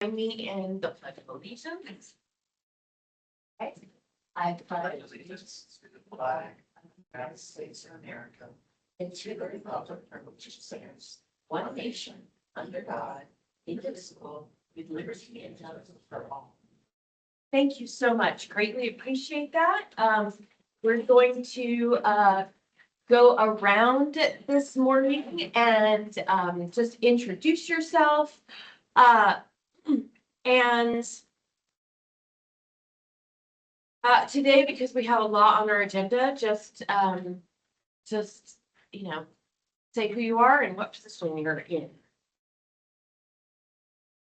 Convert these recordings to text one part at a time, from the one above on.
Join me in the Pledge of Allegiance. Okay. I pledge allegiance to the flag of the United States of America and to the republic for which it stands, one nation, under God, indivisible, with liberty and justice for all. Thank you so much. Greatly appreciate that. We're going to go around this morning and just introduce yourself. And today, because we have a lot on our agenda, just say who you are and what position you're in.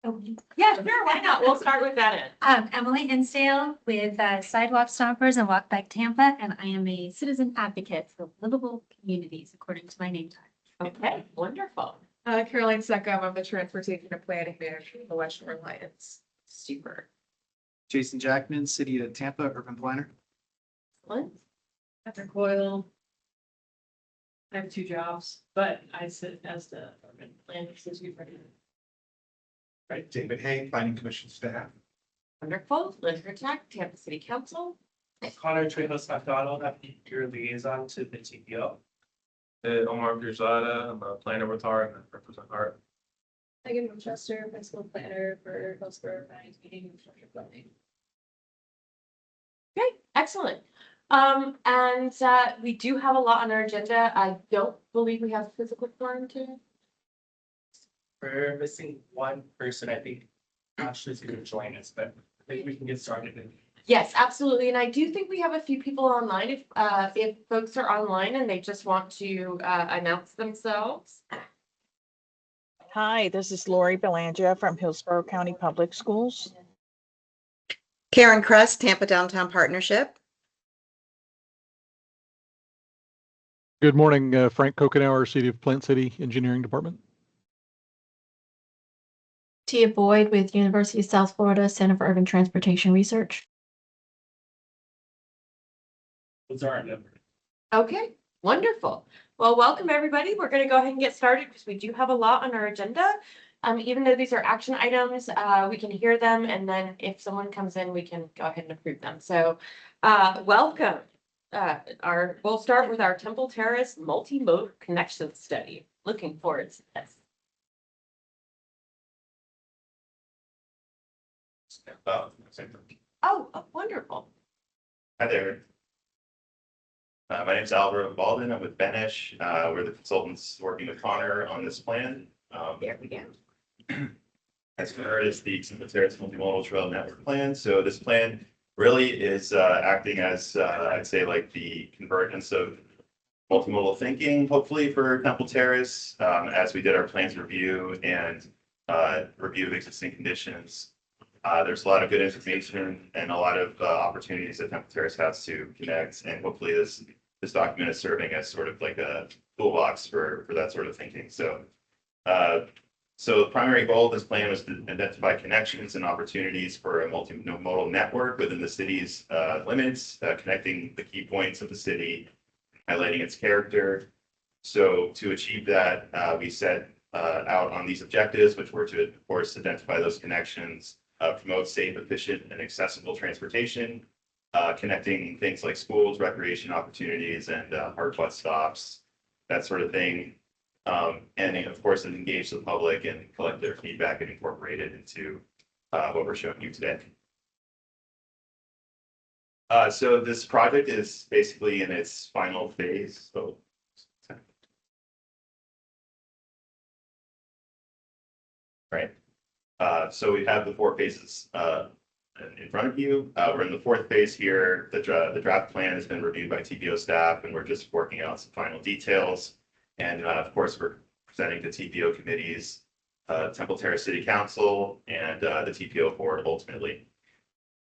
Oh, Yeah, sure, why not? We'll start with that end. Emily Hinsdale with Sidewalk Stoppers and Walk Back Tampa, and I am a citizen advocate for livable communities, according to my name tag. Okay, wonderful. Caroline Seckham, I'm the Transportation and Planning Manager for the West Shore Alliance. Super. Jason Jackman, City of Tampa, Urban Planner. Excellent. Heather Coyle. I have 2 jobs, but I sit as the urban planning supervisor. Right, David Hay, Planning Commission staff. Wonderful. Liz Ritchak, Tampa City Council. Connor Trejos McDonald, I'm your liaison to the TPO. Omar Pirzada, I'm a planner with HART and I represent HART. Megan Winchester, principal planner for Hillsborough County Meeting and Infrastructure Planning. Okay, excellent. And we do have a lot on our agenda. I don't believe we have a physical forum today. We're missing one person, I think Ashley's gonna join us, but I think we can get started. Yes, absolutely. And I do think we have a few people online. If folks are online and they just want to announce themselves. Hi, this is Lori Belanger from Hillsborough County Public Schools. Karen Crust, Tampa Downtown Partnership. Good morning, Frank Kokenauer, City of Plant City Engineering Department. Tia Boyd with University of South Florida Center for Urban Transportation Research. Those are our numbers. Okay, wonderful. Well, welcome everybody. We're going to go ahead and get started because we do have a lot on our agenda. Even though these are action items, we can hear them, and then if someone comes in, we can go ahead and approve them. So welcome. We'll start with our Temple Terrace multimodal connection study. Looking forward to this. Oh, wonderful. Hi there. My name is Alvaro Baldwin. I'm with Benish. We're the consultants working with Connor on this plan. There we go. As you heard, it's the Temple Terrace Multimodal Trail Network Plan. So this plan really is acting as, I'd say, like the convergence of multimodal thinking, hopefully for Temple Terrace, as we did our plans review and review of existing conditions. There's a lot of good information and a lot of opportunities that Temple Terrace has to connect, and hopefully this document is serving as sort of like a toolbox for that sort of thinking. So, so the primary goal of this plan was to identify connections and opportunities for a multimodal network within the city's limits, connecting the key points of the city, highlighting its character. So to achieve that, we set out on these objectives, which were to, of course, identify those connections, promote safe, efficient, and accessible transportation, connecting things like schools, recreation opportunities, and hard bus stops, that sort of thing. And of course, engage the public and collect their feedback and incorporate it into what we're showing you today. So this project is basically in its final phase. So, right. So we have the 4 phases in front of you. We're in the 4th phase here. The draft plan has been reviewed by TPO staff, and we're just working out some final details. And of course, we're presenting to TPO committees, Temple Terrace City Council, and the TPO board ultimately.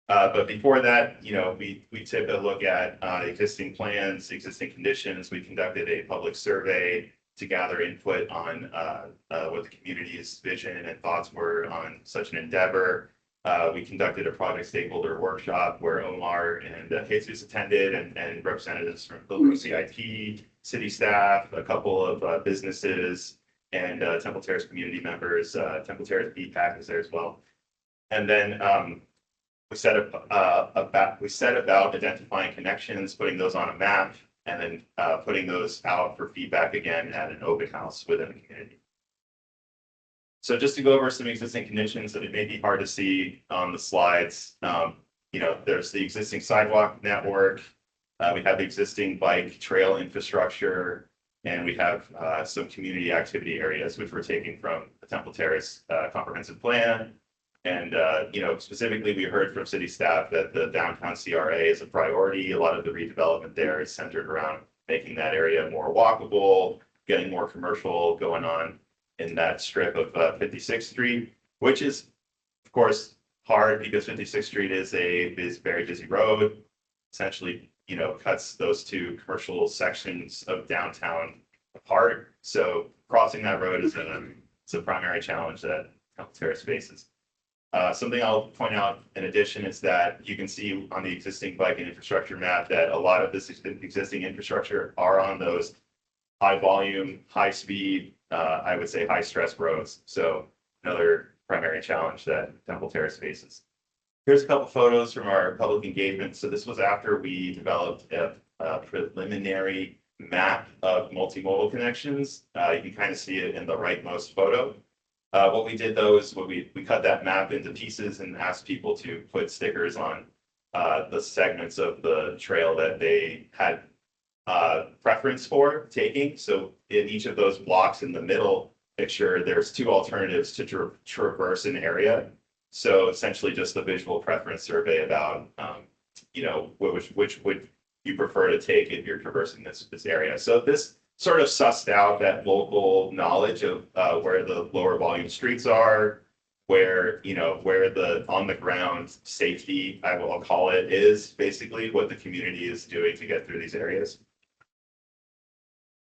But before that, we took a look at existing plans, existing conditions. We conducted a public survey to gather input on what the community's vision and thoughts were on such an endeavor. We conducted a project stakeholder workshop where Omar and Jesus attended, and representatives from Hillsborough CIP, city staff, a couple of businesses, and Temple Terrace community members. Temple Terrace BPAC is there as well. And then we set about identifying connections, putting those on a map, and then putting those out for feedback again at an open house within the community. So just to go over some existing conditions that it may be hard to see on the slides, there's the existing sidewalk network. We have the existing bike trail infrastructure, and we have some community activity areas, which we're taking from the Temple Terrace comprehensive plan. And, specifically, we heard from city staff that the downtown CRA is a priority. A lot of the redevelopment there is centered around making that area more walkable, getting more commercial going on in that strip of 56th Street, which is, of course, hard because 56th Street is a very busy road. Essentially, cuts those two commercial sections of downtown apart. So crossing that road is a primary challenge that Temple Terrace faces. Something I'll point out in addition is that you can see on the existing bike and infrastructure map that a lot of this existing infrastructure are on those high volume, high speed, I would say high stress roads. So another primary challenge that Temple Terrace faces. Here's a couple photos from our public engagement. So this was after we developed a preliminary map of multimodal connections. You can kind of see it in the rightmost photo. What we did though is we cut that map into pieces and asked people to put stickers on the segments of the trail that they had preference for taking. So in each of those blocks in the middle picture, there's two alternatives to traverse an area. So essentially just a visual preference survey about, which would you prefer to take if you're traversing this area. So this sort of sussed out that local knowledge of where the lower volume streets are, where the on the ground safety, I'll call it, is basically what the community is doing to get through these areas.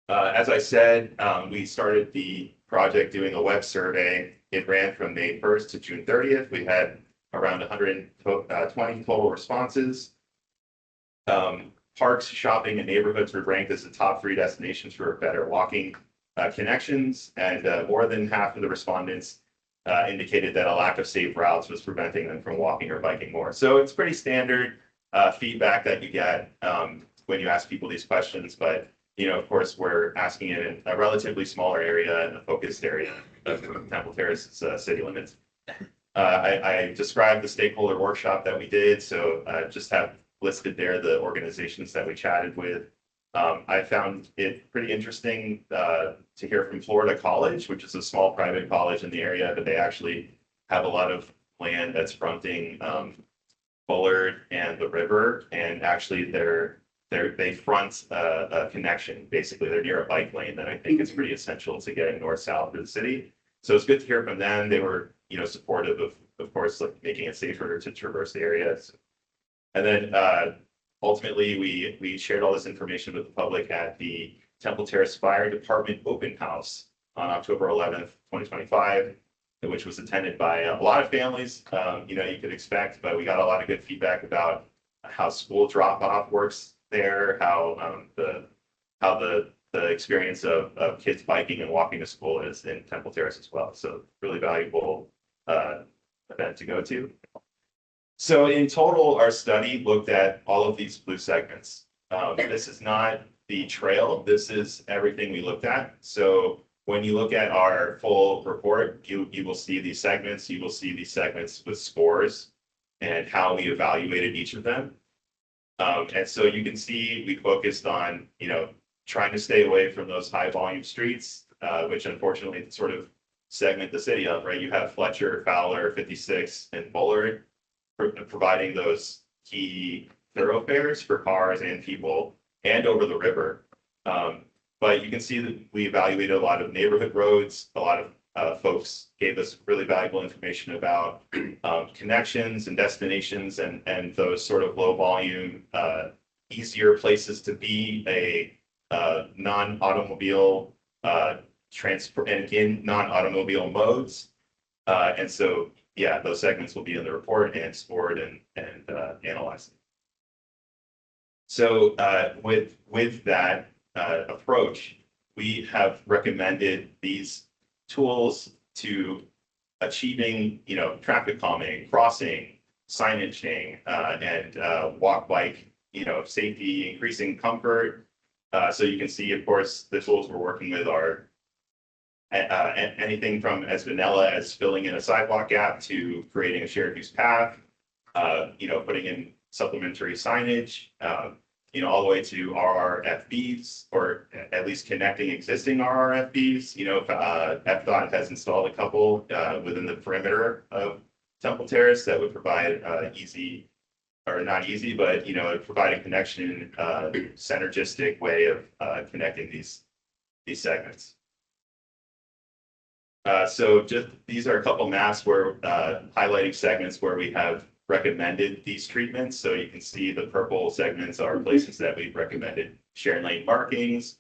As I said, we started the project doing a web survey. It ran from May 1st to June 30th. We had around 120 total responses. Parks, shopping, and neighborhoods were ranked as the top 3 destinations for better walking connections, and more than half of the respondents indicated that a lack of safe routes was preventing them from walking or biking more. So it's pretty standard feedback that you get when you ask people these questions, but of course, we're asking it in a relatively smaller area and a focused area of Temple Terrace's city limits. I described the stakeholder workshop that we did, so just have listed there the organizations that we chatted with. I found it pretty interesting to hear from Florida College, which is a small private college in the area, but they actually have a lot of land that's fronting Bullard and the river, and actually they front a connection. Basically, they're near a bike lane that I think is pretty essential to getting north-south of the city. So it's good to hear from them. They were, supportive of course, like making it safer to traverse the areas. And then ultimately, we shared all this information with the public at the Temple Terrace Fire Department open house on October 11th, 2025, which was attended by a lot of families. You could expect, but we got a lot of good feedback about how school drop-off works there, how the experience of kids biking and walking to school is in Temple Terrace as well. So really valuable event to go to. So in total, our study looked at all of these blue segments. This is not the trail. This is everything we looked at. So when you look at our full report, you will see these segments. You will see these segments with scores and how we evaluated each of them. And so you can see we focused on, trying to stay away from those high volume streets, which unfortunately sort of segment the city up, right? You have Fletcher, Fowler, 56, and Bullard providing those key thoroughfares for cars and people and over the river. But you can see that we evaluated a lot of neighborhood roads. A lot of folks gave us really valuable information about connections and destinations and those sort of low volume, easier places to be a non-automobile transport and in non-automobile modes. And so, yeah, those segments will be in the report and scored and analyzed. So with that approach, we have recommended these tools to achieving, traffic calming, crossing, signaging, and walk bike, safety, increasing comfort. So you can see, of course, the tools we're working with are anything from as vanilla as filling in a sidewalk gap to creating a shared use path, putting in supplementary signage, all the way to RRFBs, or at least connecting existing RRFBs. FDOT has installed a couple within the perimeter of Temple Terrace that would provide easy, or not easy, but provide a connection, synergistic way of connecting these segments. So just these are a couple maps where highlighting segments where we have recommended these treatments. So you can see the purple segments are places that we've recommended shared lane markings.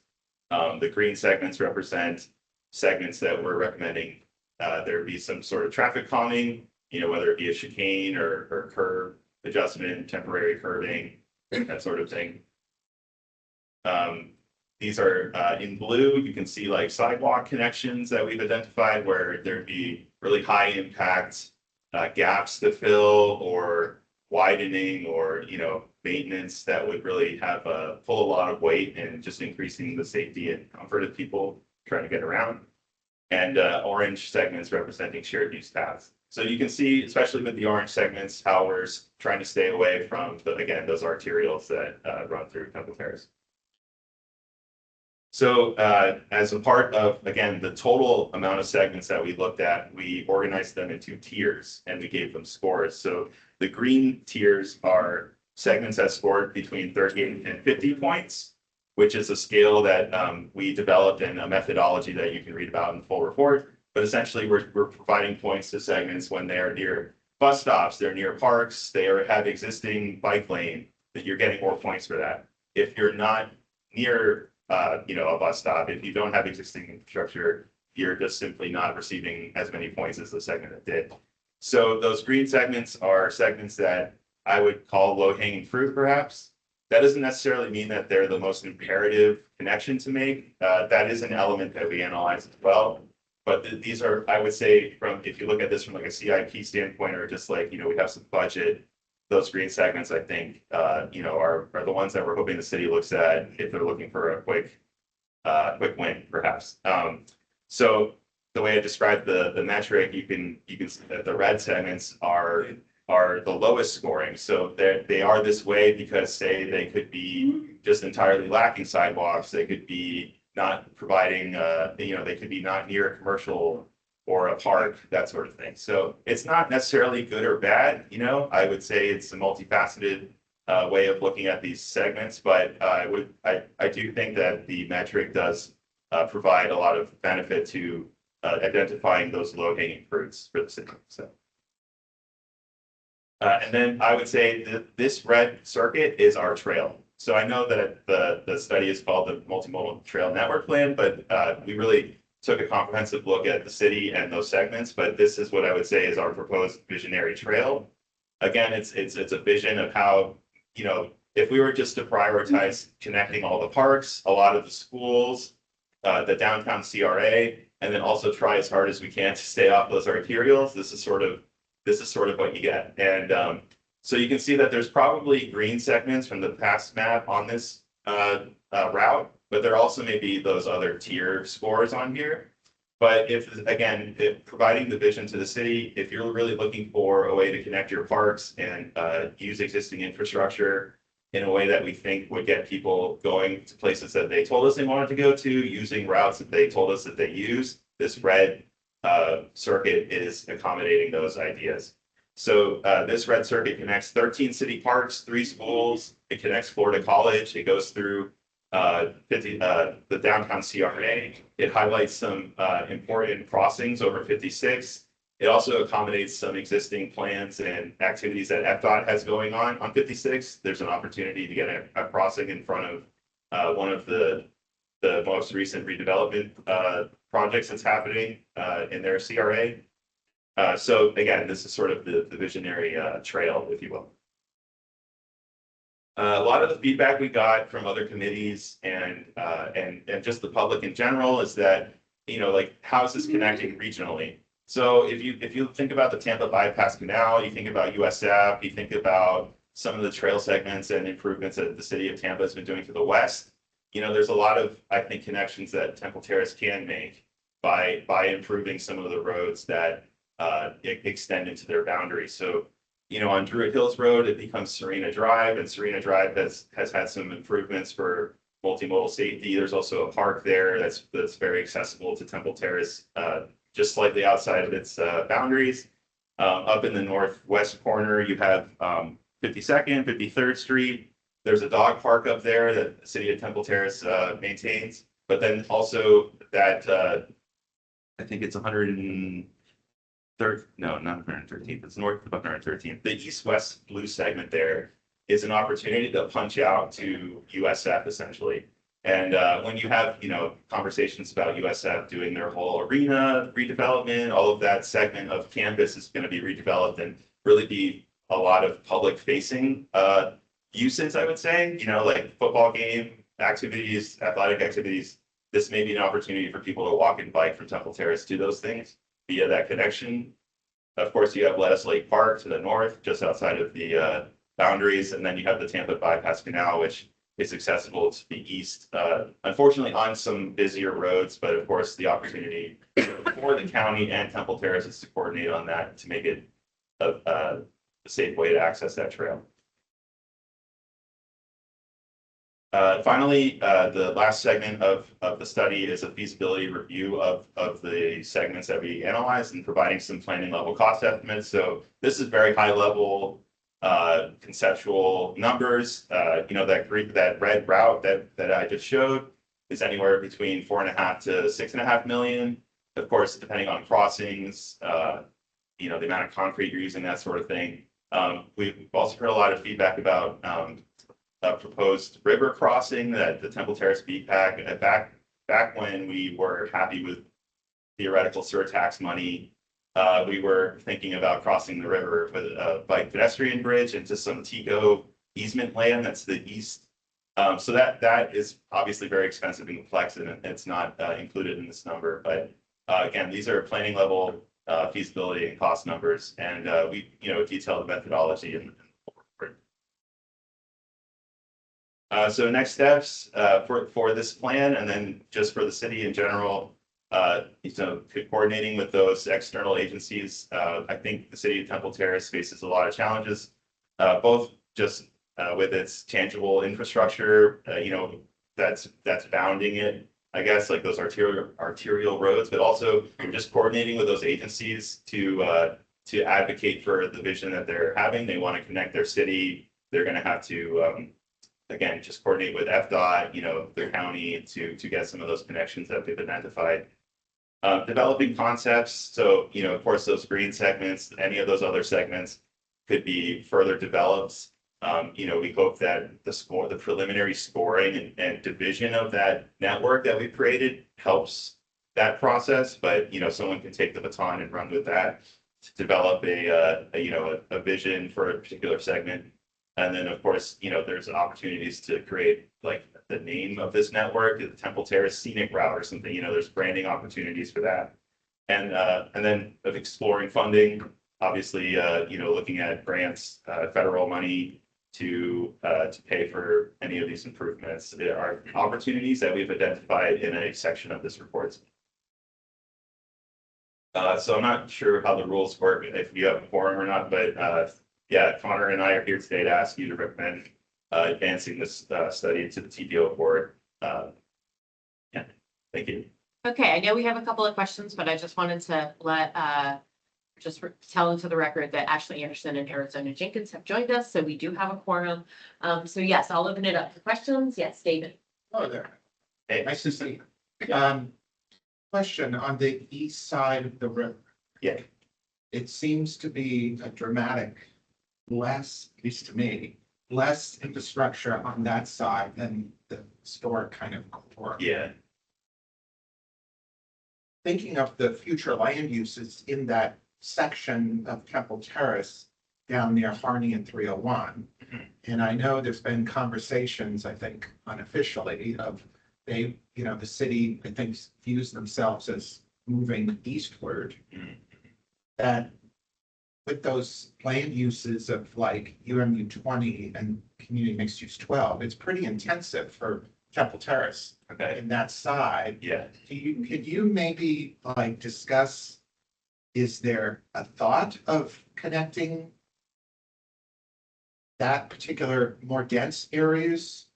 The green segments represent segments that we're recommending there be some sort of traffic calming, whether it be a chicane or curb adjustment, temporary curbing, that sort of thing. These are in blue. You can see like sidewalk connections that we've identified where there'd be really high impact gaps to fill, or widening, or maintenance that would really have pull a lot of weight and just increasing the safety and comfort of people trying to get around. And orange segments representing shared use paths. So you can see, especially with the orange segments, how we're trying to stay away from again those arterials that run through Temple Terrace. So as a part of, again, the total amount of segments that we looked at, we organized them into tiers and we gave them scores. So the green tiers are segments that scored between 38 and 50 points, which is a scale that we developed in a methodology that you can read about in the full report. But essentially, we're providing points to segments when they're near bus stops, they're near parks, they have existing bike lane, that you're getting more points for that. If you're not near a bus stop, if you don't have existing infrastructure, you're just simply not receiving as many points as the segment that did. So those green segments are segments that I would call low-hanging fruit, perhaps. That doesn't necessarily mean that they're the most imperative connection to make. That is an element that we analyze as well. But these are, I would say, if you look at this from like a CIP standpoint, or just like, we have some budget, those green segments, I think, are the ones that we're hoping the city looks at if they're looking for a quick win, perhaps. So the way I described the metric, you can see that the red segments are the lowest scoring. So they are this way because, say, they could be just entirely lacking sidewalks. They could be not providing, they could be not near a commercial or a park, that sort of thing. So it's not necessarily good or bad. I would say it's a multifaceted way of looking at these segments, but I do think that the metric does provide a lot of benefit to identifying those low-hanging fruits for the city. So. And then I would say that this red circuit is our trail. So I know that the study is called the Multimodal Trail Network Plan, but we really took a comprehensive look at the city and those segments. But this is what I would say is our proposed visionary trail. Again, it's a vision of how, if we were just to prioritize connecting all the parks, a lot of the schools, the downtown CRA, and then also try as hard as we can to stay off those arterials, this is sort of what you get. And so you can see that there's probably green segments from the past map on this route, but there also may be those other tier scores on here. But if providing the vision to the city, if you're really looking for a way to connect your parks and use existing infrastructure in a way that we think would get people going to places that they told us they wanted to go to, using routes that they told us that they use, this red circuit is accommodating those ideas. So this red circuit connects 13 city parks, 3 schools. It connects Florida College. It goes through the downtown CRA. It highlights some important crossings over 56. It also accommodates some existing plans and activities that FDOT has going on 56. There's an opportunity to get a crossing in front of one of the most recent redevelopment projects that's happening in their CRA. So again, this is sort of the visionary trail, if you will. A lot of the feedback we got from other committees and just the public in general is that, like, how is this connecting regionally? So if you think about the Tampa bypass canal, you think about USF, you think about some of the trail segments and improvements that the city of Tampa has been doing to the west. There's a lot of, I think, connections that Temple Terrace can make by improving some of the roads that extend into their boundaries. So, on Druid Hills Road, it becomes Serena Drive, and Serena Drive has had some improvements for multimodal safety. There's also a park there that's very accessible to Temple Terrace, just slightly outside of its boundaries. Up in the northwest corner, you have 52nd, 53rd Street. There's a dog park up there that the city of Temple Terrace maintains. But then also that I think it's 103rd, no, not 113th. It's north of 113th. The east-west blue segment there is an opportunity to punch out to USF essentially. And when you have, conversations about USF doing their whole arena redevelopment, all of that segment of campus is going to be redeveloped and really be a lot of public facing uses, I would say, like football game activities, athletic activities. This may be an opportunity for people to walk and bike from Temple Terrace to those things via that connection. Of course, you have Lettuce Lake Park to the north, just outside of the boundaries. And then you have the Tampa Bypass Canal, which is accessible to the east, unfortunately on some busier roads, but of course the opportunity for the county and Temple Terrace is to coordinate on that to make it a safe way to access that trail. Finally, the last segment of the study is a feasibility review of the segments that we analyzed and providing some planning level cost estimates. So this is very high level conceptual numbers. That red route that I just showed is anywhere between 4.5 to 6.5 million. Of course, depending on crossings, the amount of concrete you're using, that sort of thing. We've also heard a lot of feedback about a proposed river crossing that the Temple Terrace BPAC back when we were happy with theoretical surtax money. We were thinking about crossing the river with a bike pedestrian bridge into some TICO easement land that's the east. So that is obviously very expensive and complex, and it's not included in this number. But again, these are planning level feasibility and cost numbers, and we detail the methodology and so next steps for this plan, and then just for the city in general. Coordinating with those external agencies, I think the city of Temple Terrace faces a lot of challenges, both just with its tangible infrastructure, that's bounding it, I guess, like those arterial roads, but also just coordinating with those agencies to advocate for the vision that they're having. They want to connect their city. They're going to have to, again, just coordinate with FDOT, their county to get some of those connections that they've identified. Developing concepts. So, of course, those green segments, any of those other segments could be further developed. We hope that the preliminary scoring and division of that network that we created helps that process. But, someone can take the baton and run with that to develop a vision for a particular segment. And then, of course, there's opportunities to create like the name of this network, the Temple Terrace Scenic Route or something. There's branding opportunities for that. And then of exploring funding, obviously, looking at grants, federal money to pay for any of these improvements. There are opportunities that we've identified in a section of this report. So I'm not sure how the rules work, if you have a forum or not, but yeah, Connor and I are here today to ask you to recommend advancing this study to the TPO board. Yeah, thank you. Okay, I know we have a couple of questions, but I just wanted to tell into the record that Ashley Anderson and Arizona Jenkins have joined us, so we do have a quorum. So yes, I'll open it up for questions. Yes, David. Oh, there. Hey. Nice to see you. Question on the east side of the river. Yeah. It seems to be a dramatic less, at least to me, less infrastructure on that side than the historic kind of core. Yeah. Thinking of the future land uses in that section of Temple Terrace down near Harney and 301. And I know there's been conversations, I think unofficially, of the city, I think, views themselves as moving eastward. that with those land uses of like UMU 20 and community mixed use 12, it's pretty intensive for Temple Terrace Okay, in that side. yeah. Could you maybe like discuss, is there a thought of connecting that particular more dense areas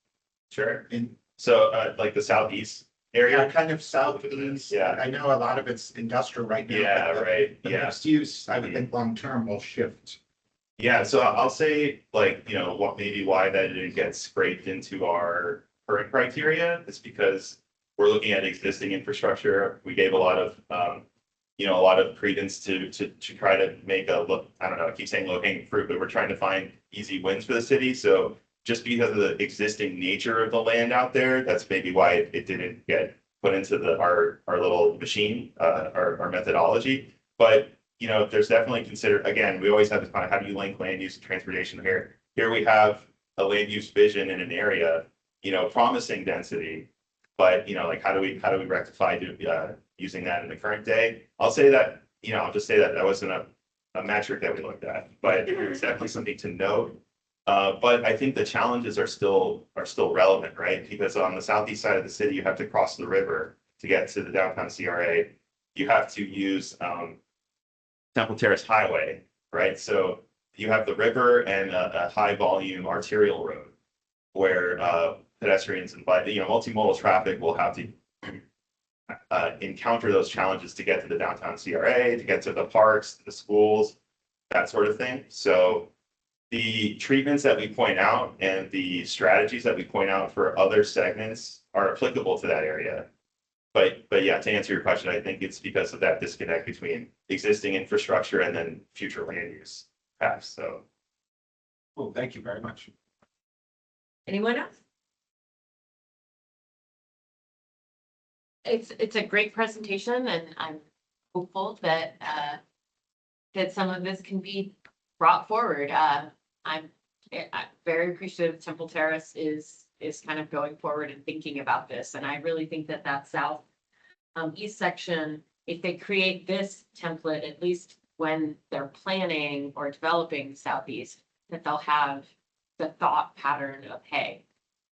Sure. in, So, like the southeast area? kind of southeast? Yeah. I know a lot of it's industrial right now. Yeah, but right, The yeah. mixed use, I would think long-term will shift. Yeah, so I'll say like, what maybe why that didn't get scraped into our current criteria is because we're looking at existing infrastructure. We gave a lot of, a lot of credence to try to make a look, I don't know, I keep saying low hanging fruit, but we're trying to find easy wins for the city. So just because of the existing nature of the land out there, that's maybe why it didn't get put into our little machine, our methodology. But there's definitely again, we always have to find how do you link land use and transportation here. Here we have a land use vision in an area, promising density, but like how do we rectify using that in the current day? I'll say that, I'll just say that that wasn't a metric that we looked at, but it's definitely something to note. But I think the challenges are still relevant, right? Because on the southeast side of the city, you have to cross the river to get to the downtown CRA. You have to use Temple Terrace Highway, right? So you have the river and a high volume arterial road where pedestrians and multimodal traffic will have to encounter those challenges to get to the downtown CRA, to get to the parks, to the schools, that sort of thing. So the treatments that we point out and the strategies that we point out for other segments are applicable to that area. But yeah, to answer your question, I think it's because of that disconnect between existing infrastructure and then future land use paths. So. Well, thank you very much. Anyone else? It's a great presentation and I'm hopeful that that some of this can be brought forward. I'm very appreciative Temple Terrace is kind of going forward and thinking about this. And I really think that south east section, if they create this template, at least when they're planning or developing southeast, that they'll have the thought pattern of, hey,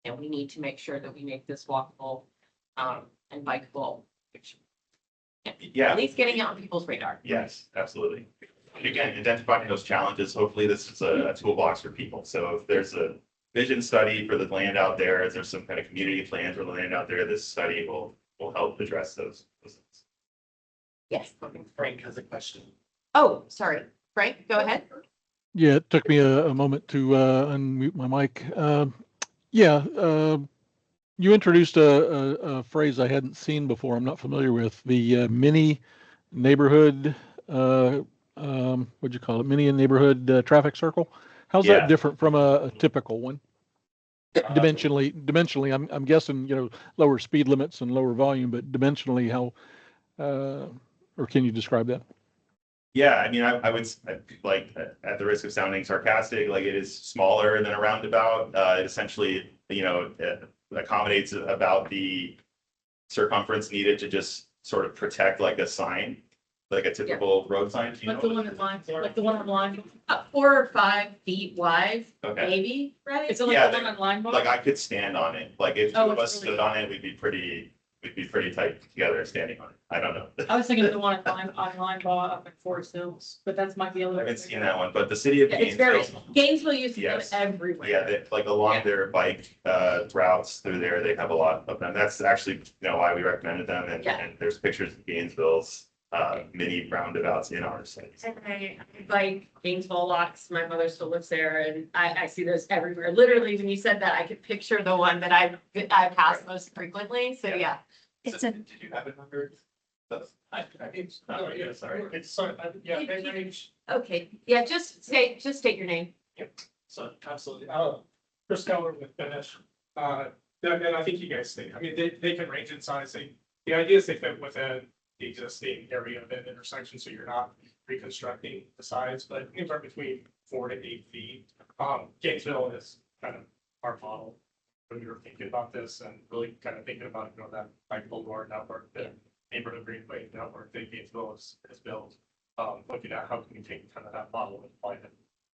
and we need to make sure that we make this walkable and bikeable, which Yeah. at least getting it on people's radar. Yes, absolutely. And again, identifying those challenges, hopefully this is a toolbox for people. So if there's a vision study for the land out there, if there's some kind of community plan for the land out there, this study will help address those things. Yes. Frank has a question. Oh, sorry. Frank, go ahead. Yeah, it took me a moment to unmute my mic. You introduced a phrase I hadn't seen before. I'm not familiar with the mini neighborhood. What'd you call it? Mini neighborhood traffic circle. How's Yeah. that different from a typical one? Dimensionally, I'm guessing lower speed limits and lower volume, but dimensionally, how? Or can you describe that? Yeah, I mean, I would like at the risk of sounding sarcastic, like it is smaller than a roundabout. It essentially, accommodates about the circumference needed to just sort of protect like a sign, like a typical road sign. Like the one at line, like the one on line. 4 or 5 feet wide, Okay. maybe, right? Is it like Yeah, the one on line bar? Like I could stand on it. Like if two Oh, of it's us really- stood on it, we'd be pretty tight together standing on it. I don't know. I was thinking of the one on line bar up in Forest Hills, but that's might be a I little. haven't seen that one, but the city of Yeah, it's very Gainesville, small. Gainesville used to have Yes. everywhere. yeah, like along Yeah. their bike routes through there, they have a lot of them. That's actually why we recommended them. And, Yeah. and there's pictures of Gainesville's mini roundabouts in our site. And I bike Gainesville locks. My mother still lives there and I see those everywhere. Literally, when you said that, I could picture the one that I pass most frequently. So yeah. It's So, a, did you have it numbered? Yeah, sorry. It's sorry, yeah, range. Okay. Yeah, just state your name. So absolutely. Chris Keller with Finish. And I think you guys think, I mean, they can range in size. The idea is they fit within the existing area of an intersection, so you're not reconstructing the sides, but anywhere between 4 to 8 feet. Gainesville is kind of our model when we were thinking about this and really kind of thinking about, that bike boulevard network, the neighborhood greenway network that Gainesville has built. looking at how can we take kind of that model and apply it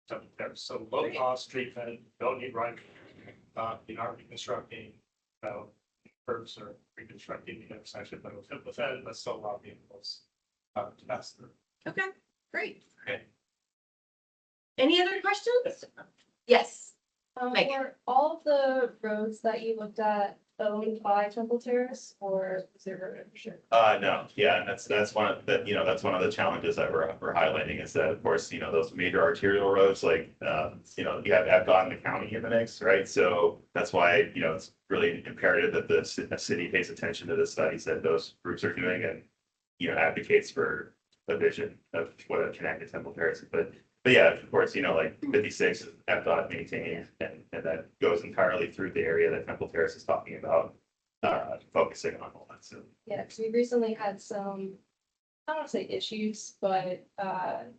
to there. So low cost treatment, don't need right, you know, reconstructing, curbs or reconstructing the intersection, but within, but still allow vehicles to pass through. Okay, great. Okay. Any other questions? Yes. Megan. Were all of the roads that you looked at owned by Temple Terrace or is there road ownership? No, yeah, and that's one of the, that's one of the challenges that we're highlighting is that, of course, those major arterial roads, like, you have God in the county in the mix, right? So that's why, it's really imperative that the city pays attention to the studies that those groups are doing and, advocates for a vision of what a connected Temple Terrace is. But yeah, of course, like 56 is FDOT maintaining, and that goes entirely through the area that Temple Terrace is talking about, focusing on all that. So Yeah, because we recently had some, I don't want to say issues, but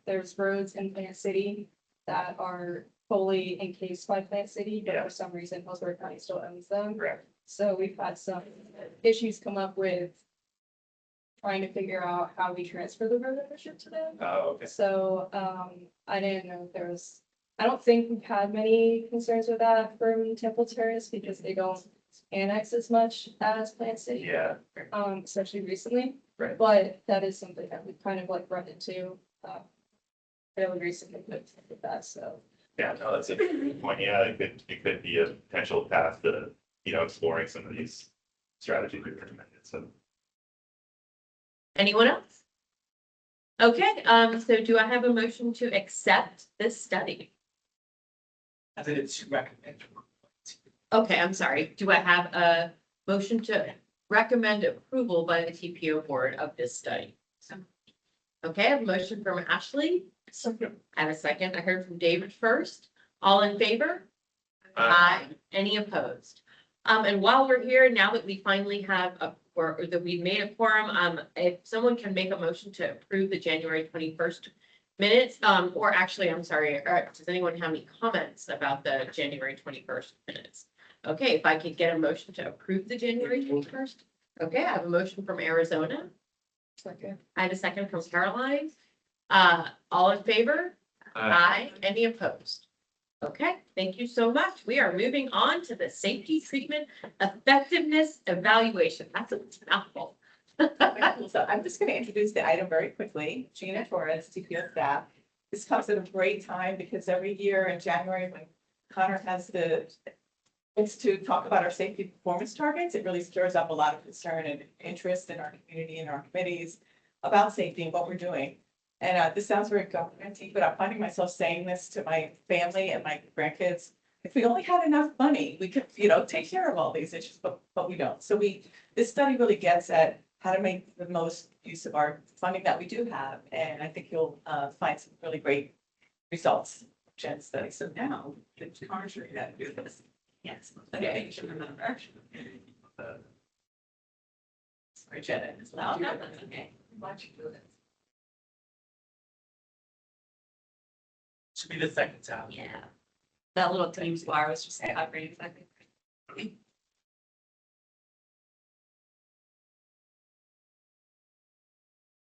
there's roads in Plant City that are fully encased by Plant City, but for some reason Hillsborough County still owns them. correct. So we've had some issues come up with trying to figure out how we transfer the road ownership to them. Oh, okay. So, I didn't know if there was, I don't think we've had many concerns with that from Temple Terrace because they don't annex as much as Plant City. Yeah. Especially recently. Right. But that is something that we've kind of like run into, fairly recently with that, so. Yeah, no, that's a good point. Yeah, it could be a potential path to, exploring some of these strategies we recommended. So Anyone else? Okay, so do I have a motion to accept this study? I think it's recommended. Okay, I'm sorry. Do I have a motion to recommend approval by the TPO board of this study? Okay, I have a motion from Ashley. I have a second. I heard from David first. All in favor? Aye. Any opposed? And while we're here, now that we finally have or that we've made a quorum, if someone can make a motion to approve the January 21st minutes, or actually, I'm sorry, does anyone have any comments about the January 21st minutes? Okay, if I could get a motion to approve the January 21st. Okay, I have a motion from Arizona. Second. I have a second from Caroline. All in favor? Aye. Any opposed? Okay, thank you so much. We are moving on to the safety treatment effectiveness evaluation. That's a mouthful. So I'm just going to introduce the item very quickly. Gina Torres, TPO staff. This comes at a great time because every year in January, when Connor has it's to talk about our safety performance targets, it really stirs up a lot of concern and interest in our community and our committees about safety and what we're doing. And this sounds very governmenty, but I'm finding myself saying this to my family and my grandkids. If we only had enough money, we could, take care of all these issues, but we don't. So this study really gets at how to make the most use of our funding that we do have. And I think you'll find some really great results. Jen's study. So now, Connor show you how to do this. Yes. Okay. Sorry, Jenna. No, that's okay. Watch you do this. Should be the second tab. Yeah. That little Teams bar was just covering a second.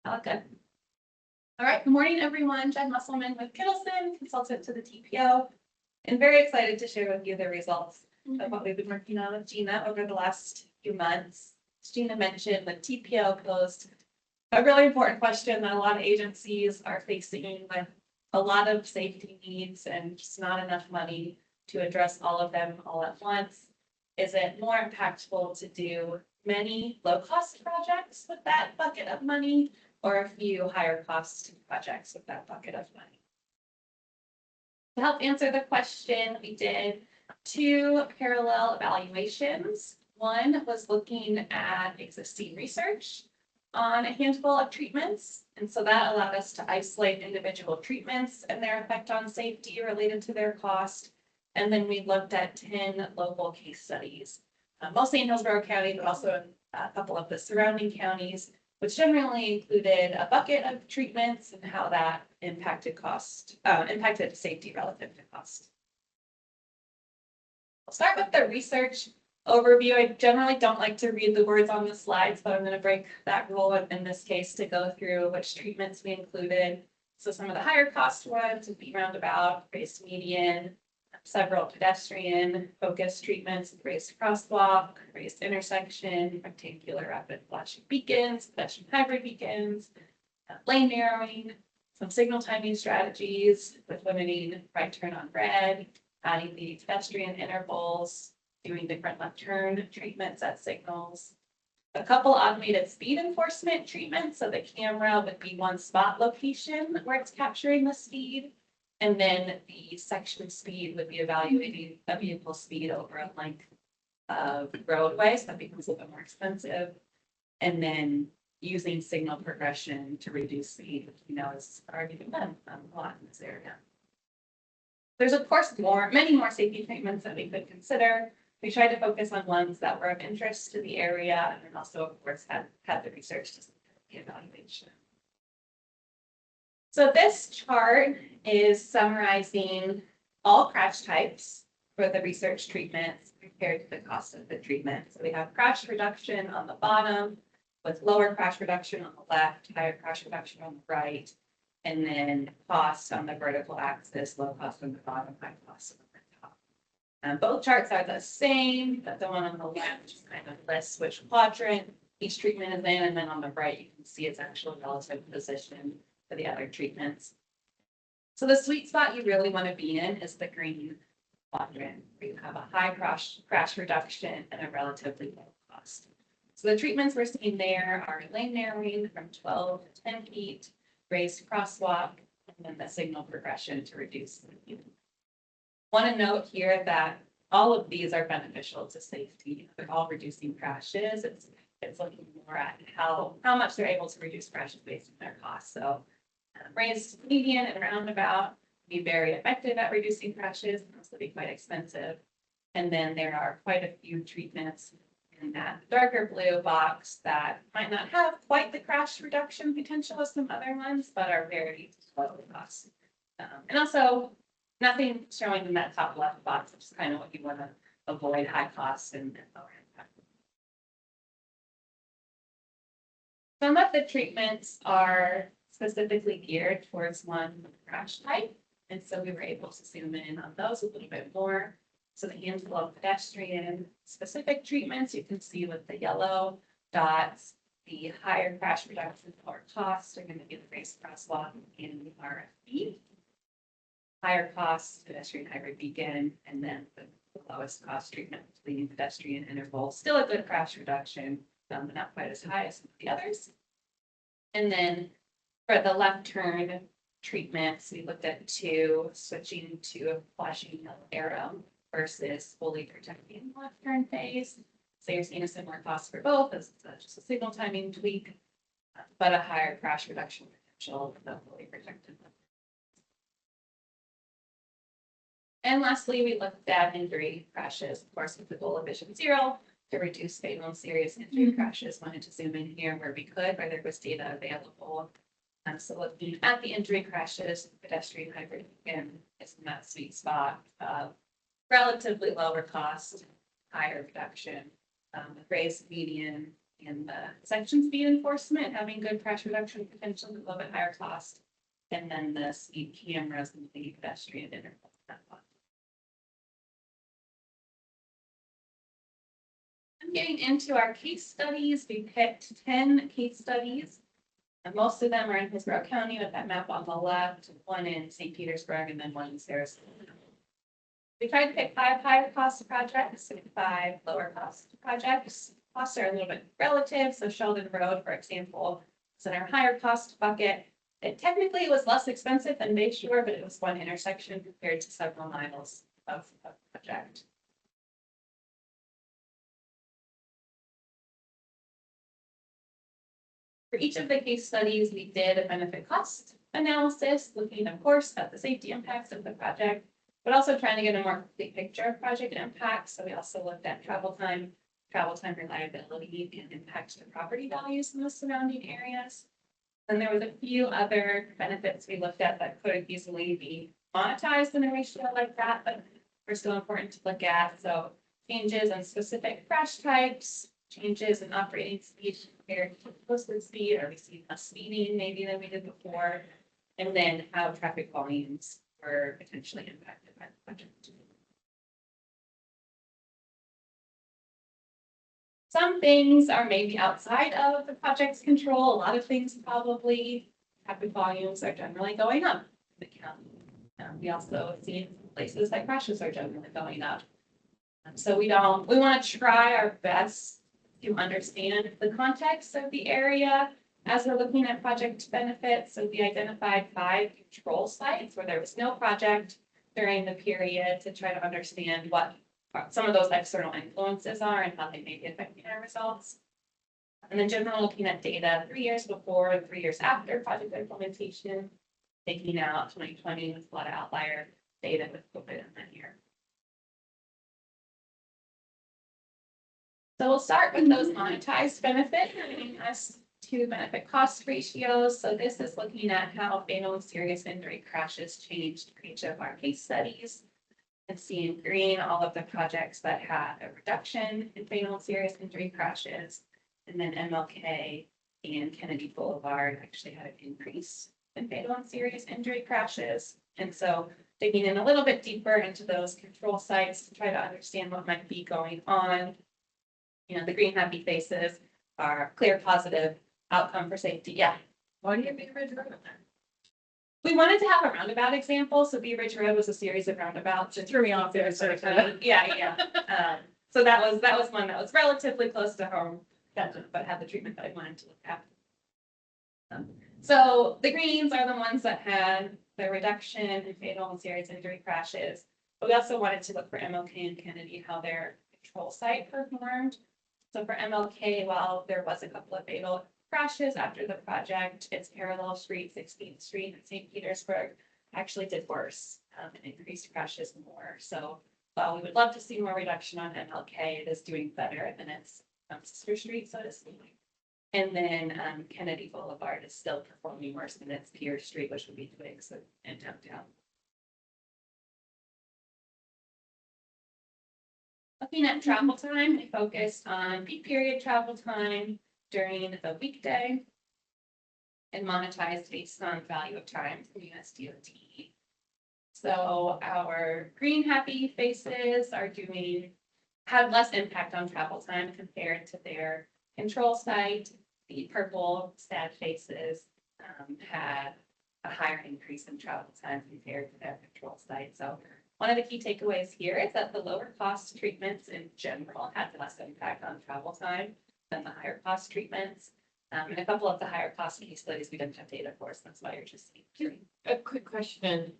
Okay. All right, good morning, everyone. Jen Musselman with Kittleson, consultant to the TPO. And very excited to share with you the results of what we've been working on with Gina over the last few months. As Gina mentioned, the TPO posed a really important question that a lot of agencies are facing with a lot of safety needs and just not enough money to address all of them all at once. Is it more impactful to do many low-cost projects with that bucket of money or a few higher cost projects with that bucket of money? To help answer the question, we did 2 parallel evaluations. One was looking at existing research on a handful of treatments. And so that allowed us to isolate individual treatments and their effect on safety related to their cost. And then we looked at 10 local case studies, mostly in Hillsborough County, but also in a couple of the surrounding counties, which generally included a bucket of treatments and how that impacted safety relative to cost. I'll start with the research. overview. I generally don't like to read the words on the slides, but I'm going to break that rule in this case to go through which treatments we included. So some of the higher cost ones would be roundabout, raised median, several pedestrian focused treatments, raised crosswalk, raised intersection, rectangular rapid flashing beacons, pedestrian hybrid beacons, lane narrowing, some signal timing strategies with limiting right turn on red, adding the pedestrian intervals, doing different left turn treatments at signals. A couple automated speed enforcement treatments. So the camera would be one spot location where it's capturing the speed. And then the section speed would be evaluating a vehicle speed over a length of roadway. So that becomes a little bit more expensive. And then using signal progression to reduce speed, which we know has already been done a lot in this area. There's of course many more safety treatments that we could consider. We tried to focus on ones that were of interest to the area and then also of course had the research to support the evaluation. So this chart is summarizing all crash types for the research treatments compared to the cost of the treatment. So we have crash reduction on the bottom with lower crash reduction on the left, higher crash reduction on the right, and then cost on the vertical axis, low cost on the bottom, high cost on the top. Both charts are the same, but the one on the left just kind of lists which quadrant each treatment is in, and then on the right you can see its actual relative position for the other treatments. So the sweet spot you really want to be in is the green quadrant, where you have a high crash reduction and a relatively low cost. So the treatments we're seeing there are lane narrowing from 12 to 10 feet, raised crosswalk, and then the signal progression to reduce speed. Want to note here that all of these are beneficial to safety. They're all reducing crashes. It's looking more at how much they're able to reduce crashes based on their cost. So raised median and roundabout be very effective at reducing crashes, and also be quite expensive. And then there are quite a few treatments in that darker blue box that might not have quite the crash reduction potential as some other ones, but are very low cost. And also nothing showing in that top left box, which is kind of what you want to avoid, high costs and lower impact. Some of the treatments are specifically geared towards one crash type. And so we were able to zoom in on those a little bit more. So the handful of pedestrian specific treatments you can see with the yellow dots, the higher crash reduction or cost are going to be the raised crosswalk and the RFB. Higher cost pedestrian hybrid beacon, and then the lowest cost treatment leading pedestrian interval. Still a good crash reduction, but not quite as high as some of the others. And then for the left turn treatments, we looked at two, switching to a flashing yellow arrow versus fully protecting the left turn phase. So you're seeing a similar cost for both as just a signal timing tweak, but a higher crash reduction potential for the fully protected. And lastly, we looked at injury crashes, of course, with the goal of Vision Zero to reduce fatal and serious injury crashes. Wanted to zoom in here where we could, where there was data available. So looking at the injury crashes, pedestrian hybrid beacon is in that sweet spot of relatively lower cost, higher reduction, raised median, and the section speed enforcement having good crash reduction potential, a little bit higher cost, and then the speed cameras and the pedestrian interval. Getting into our case studies, we picked 10 case studies. And most of them are in Hillsborough County with that map on the left, one in St. Petersburg, and then one in Sarasota. We tried to pick 5 higher cost projects and 5 lower cost projects. Costs are a little bit relative. So Sheldon Road, for example, is in our higher cost bucket. It technically was less expensive than Bayshore, but it was one intersection compared to several miles of project. For each of the case studies, we did a benefit cost analysis, looking, of course, at the safety impacts of the project, but also trying to get a more complete picture of project impact. So we also looked at travel time reliability, and impact to property values in the surrounding areas. And there was a few other benefits we looked at that could easily be monetized in a ratio like that, but were still important to look at. So changes in specific crash types, changes in operating speed compared to posted speed, or we see less speeding maybe than we did before, and then how traffic volumes were potentially impacted by the project. Some things are maybe outside of the project's control. A lot of things probably, traffic volumes are generally going up in the county. We also see places that crashes are generally going up. So we want to try our best to understand the context of the area as we're looking at project benefits. So we identified 5 control sites where there was no project during the period to try to understand what some of those external influences are and how they may be affecting our results. And then generally looking at data 3 years before and 3 years after project implementation, taking out 2020 with a lot of outlier data with COVID in that year. So we'll start with those monetized benefits, bringing us to benefit cost ratios. So this is looking at how fatal and serious injury crashes changed for each of our case studies. And see in green all of the projects that had a reduction in fatal and serious injury crashes. And then MLK and Kennedy Boulevard actually had an increase in fatal and serious injury crashes. And so digging in a little bit deeper into those control sites to try to understand what might be going on. You know, the green happy faces are clear positive outcome for safety. Yeah. Why do you have Bee Ridge Road in there? We wanted to have a roundabout example. So Bee Ridge Road was a series of roundabouts. It threw me off there. So Yeah. So that was one that was relatively close to home, but had the treatment that I wanted to look at. So the greens are the ones that had the reduction in fatal and serious injury crashes. But we also wanted to look for MLK and Kennedy, how their control site performed. So for MLK, while there was a couple of fatal crashes after the project, its parallel street, 16th Street in St. Petersburg, actually did worse and increased crashes more. So while we would love to see more reduction on MLK, it is doing better than its sister street, so to speak. And then Kennedy Boulevard is still performing worse than its peer street, which would be Twigs and downtown. Looking at travel time, we focused on peak period travel time during the weekday and monetized based on value of time from USDOT. So our green happy faces had less impact on travel time compared to their control site. The purple sad faces had a higher increase in travel time compared to their control site. So one of the key takeaways here is that the lower cost treatments in general had less impact on travel time than the higher cost treatments. And a couple of the higher cost case studies we didn't have data for, so that's why you're just seeing. A quick question.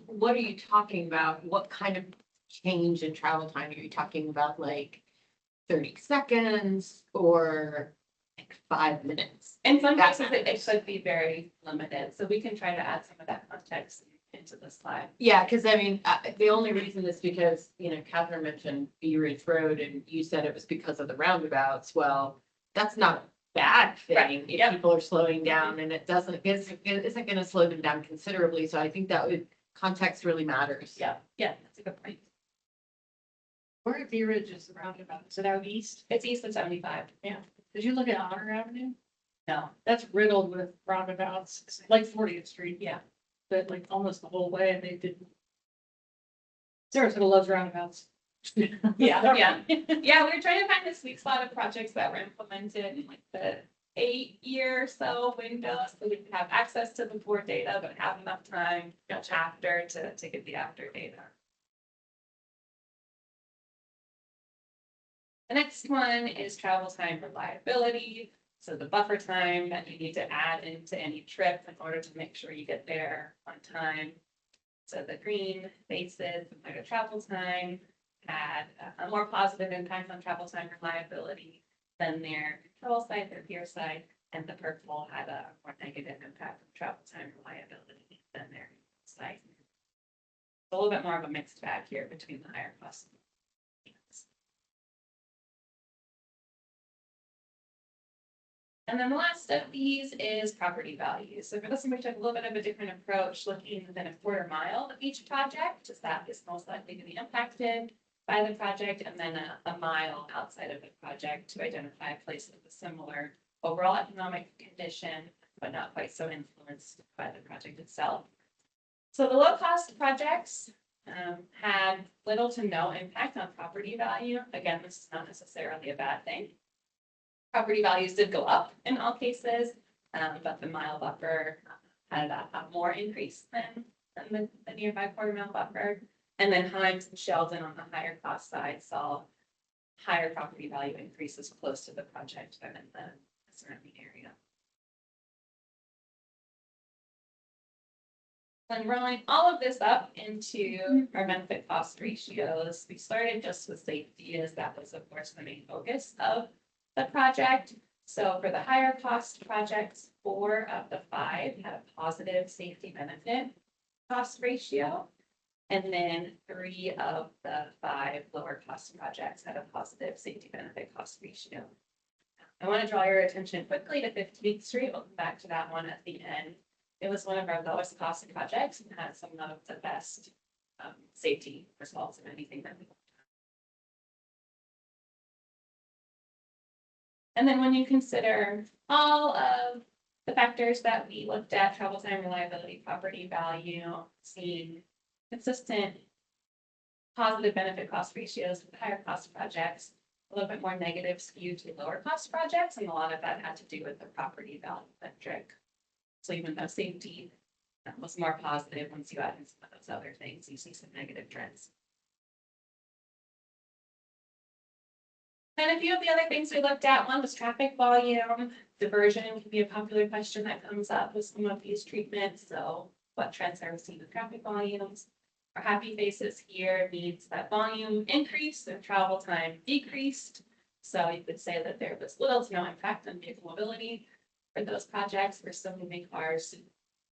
What are you talking about? What kind of change in travel time? Are you talking about like 30 seconds or like 5 minutes? In some cases, it should be very limited, so we can try to add some of that context into the slide. Yeah, because I mean, the only reason is because, Catherine mentioned Bee Ridge Road and you said it was because of the roundabouts. Well, that's not a bad thing. Right. If people are slowing down and it isn't going to slow them down considerably. So I think context really matters. Yeah, that's a good point. Where at Bee Ridge is the roundabout? Is it out east? It's east of 75. Yeah. Did you look at Honor Avenue? No. That's riddled with roundabouts. It's like 40th Street. Yeah. But like almost the whole way, and they didn't. Sarasota loves roundabouts. Yeah. We're trying to find the sweet spot of projects that were implemented in like the 8-year or so window, so we can have access to the before data, but have enough time after to get the after data. The next one is travel time reliability. So the buffer time that you need to add into any trip in order to make sure you get there on time. So the green faces, the travel time had a more positive impact on travel time reliability than their control site, their peer site, and the purple had a more negative impact on travel time reliability than their site. A little bit more of a mixed bag here between the higher costs. And then the last of these is property values. So for this one, we took a little bit of a different approach, looking within a quarter mile of each project, as that is most likely to be impacted. by the project and then a mile outside of the project to identify places with a similar overall economic condition, but not quite so influenced by the project itself. So the low-cost projects had little to no impact on property value. Again, this is not necessarily a bad thing. Property values did go up in all cases, but the mile buffer had a more increase than the nearby quarter mile buffer. And then Himes and Sheldon on the higher cost side saw higher property value increases close to the project than in the surrounding area. When rolling all of this up into our benefit cost ratios, we started just with safety, as that was of course the main focus of the project. So for the higher cost projects, 4 of the 5 had a positive safety benefit cost ratio. And then 3 of the 5 lower cost projects had a positive safety benefit cost ratio. I want to draw your attention quickly to 15th Street. We'll come back to that one at the end. It was one of our lowest cost projects and had some of the best safety results of anything that we looked at. And then when you consider all of the factors that we looked at, travel time, reliability, property value, seeing consistent positive benefit cost ratios with higher cost projects, a little bit more negative skew to lower cost projects, and a lot of that had to do with the property value metric. So even though safety was more positive, once you add in some of those other things, you see some negative trends. And a few of the other things we looked at, one was traffic volume. Diversion can be a popular question that comes up with some of these treatments. So what trends are we seeing with traffic volumes? Our happy faces here means that volume increased and travel time decreased. So you could say that there was little to no impact on vehicle mobility. For those projects, we're still moving cars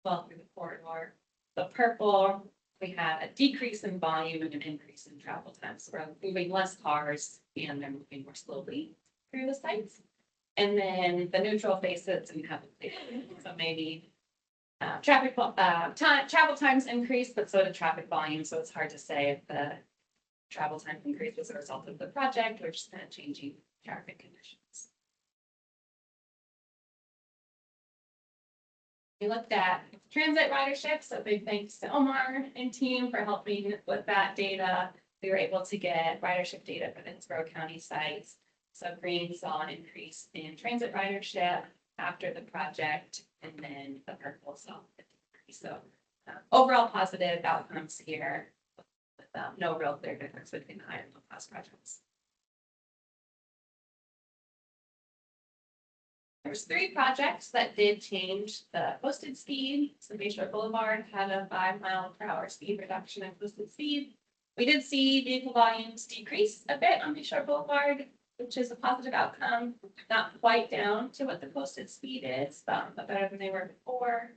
well through the corridor. The purple, we had a decrease in volume and an increase in travel time. So we're moving less cars and they're moving more slowly through the sites. And then the neutral faces and have so maybe travel times increased, but so did traffic volume. So it's hard to say if the travel time increase was a result of the project or just kind of changing traffic conditions. We looked at transit ridership, so big thanks to Omar and team for helping with that data. We were able to get ridership data for the Hillsborough County sites. So green saw an increase in transit ridership after the project, and then the purple saw a decrease. So overall positive outcomes here with no real clear difference between the high and low cost projects. There's 3 projects that did change the posted speed. So Bayshore Boulevard had a 5 mph speed reduction in posted speed. We did see vehicle volumes decrease a bit on Bayshore Boulevard, which is a positive outcome, not quite down to what the posted speed is, but better than they were before.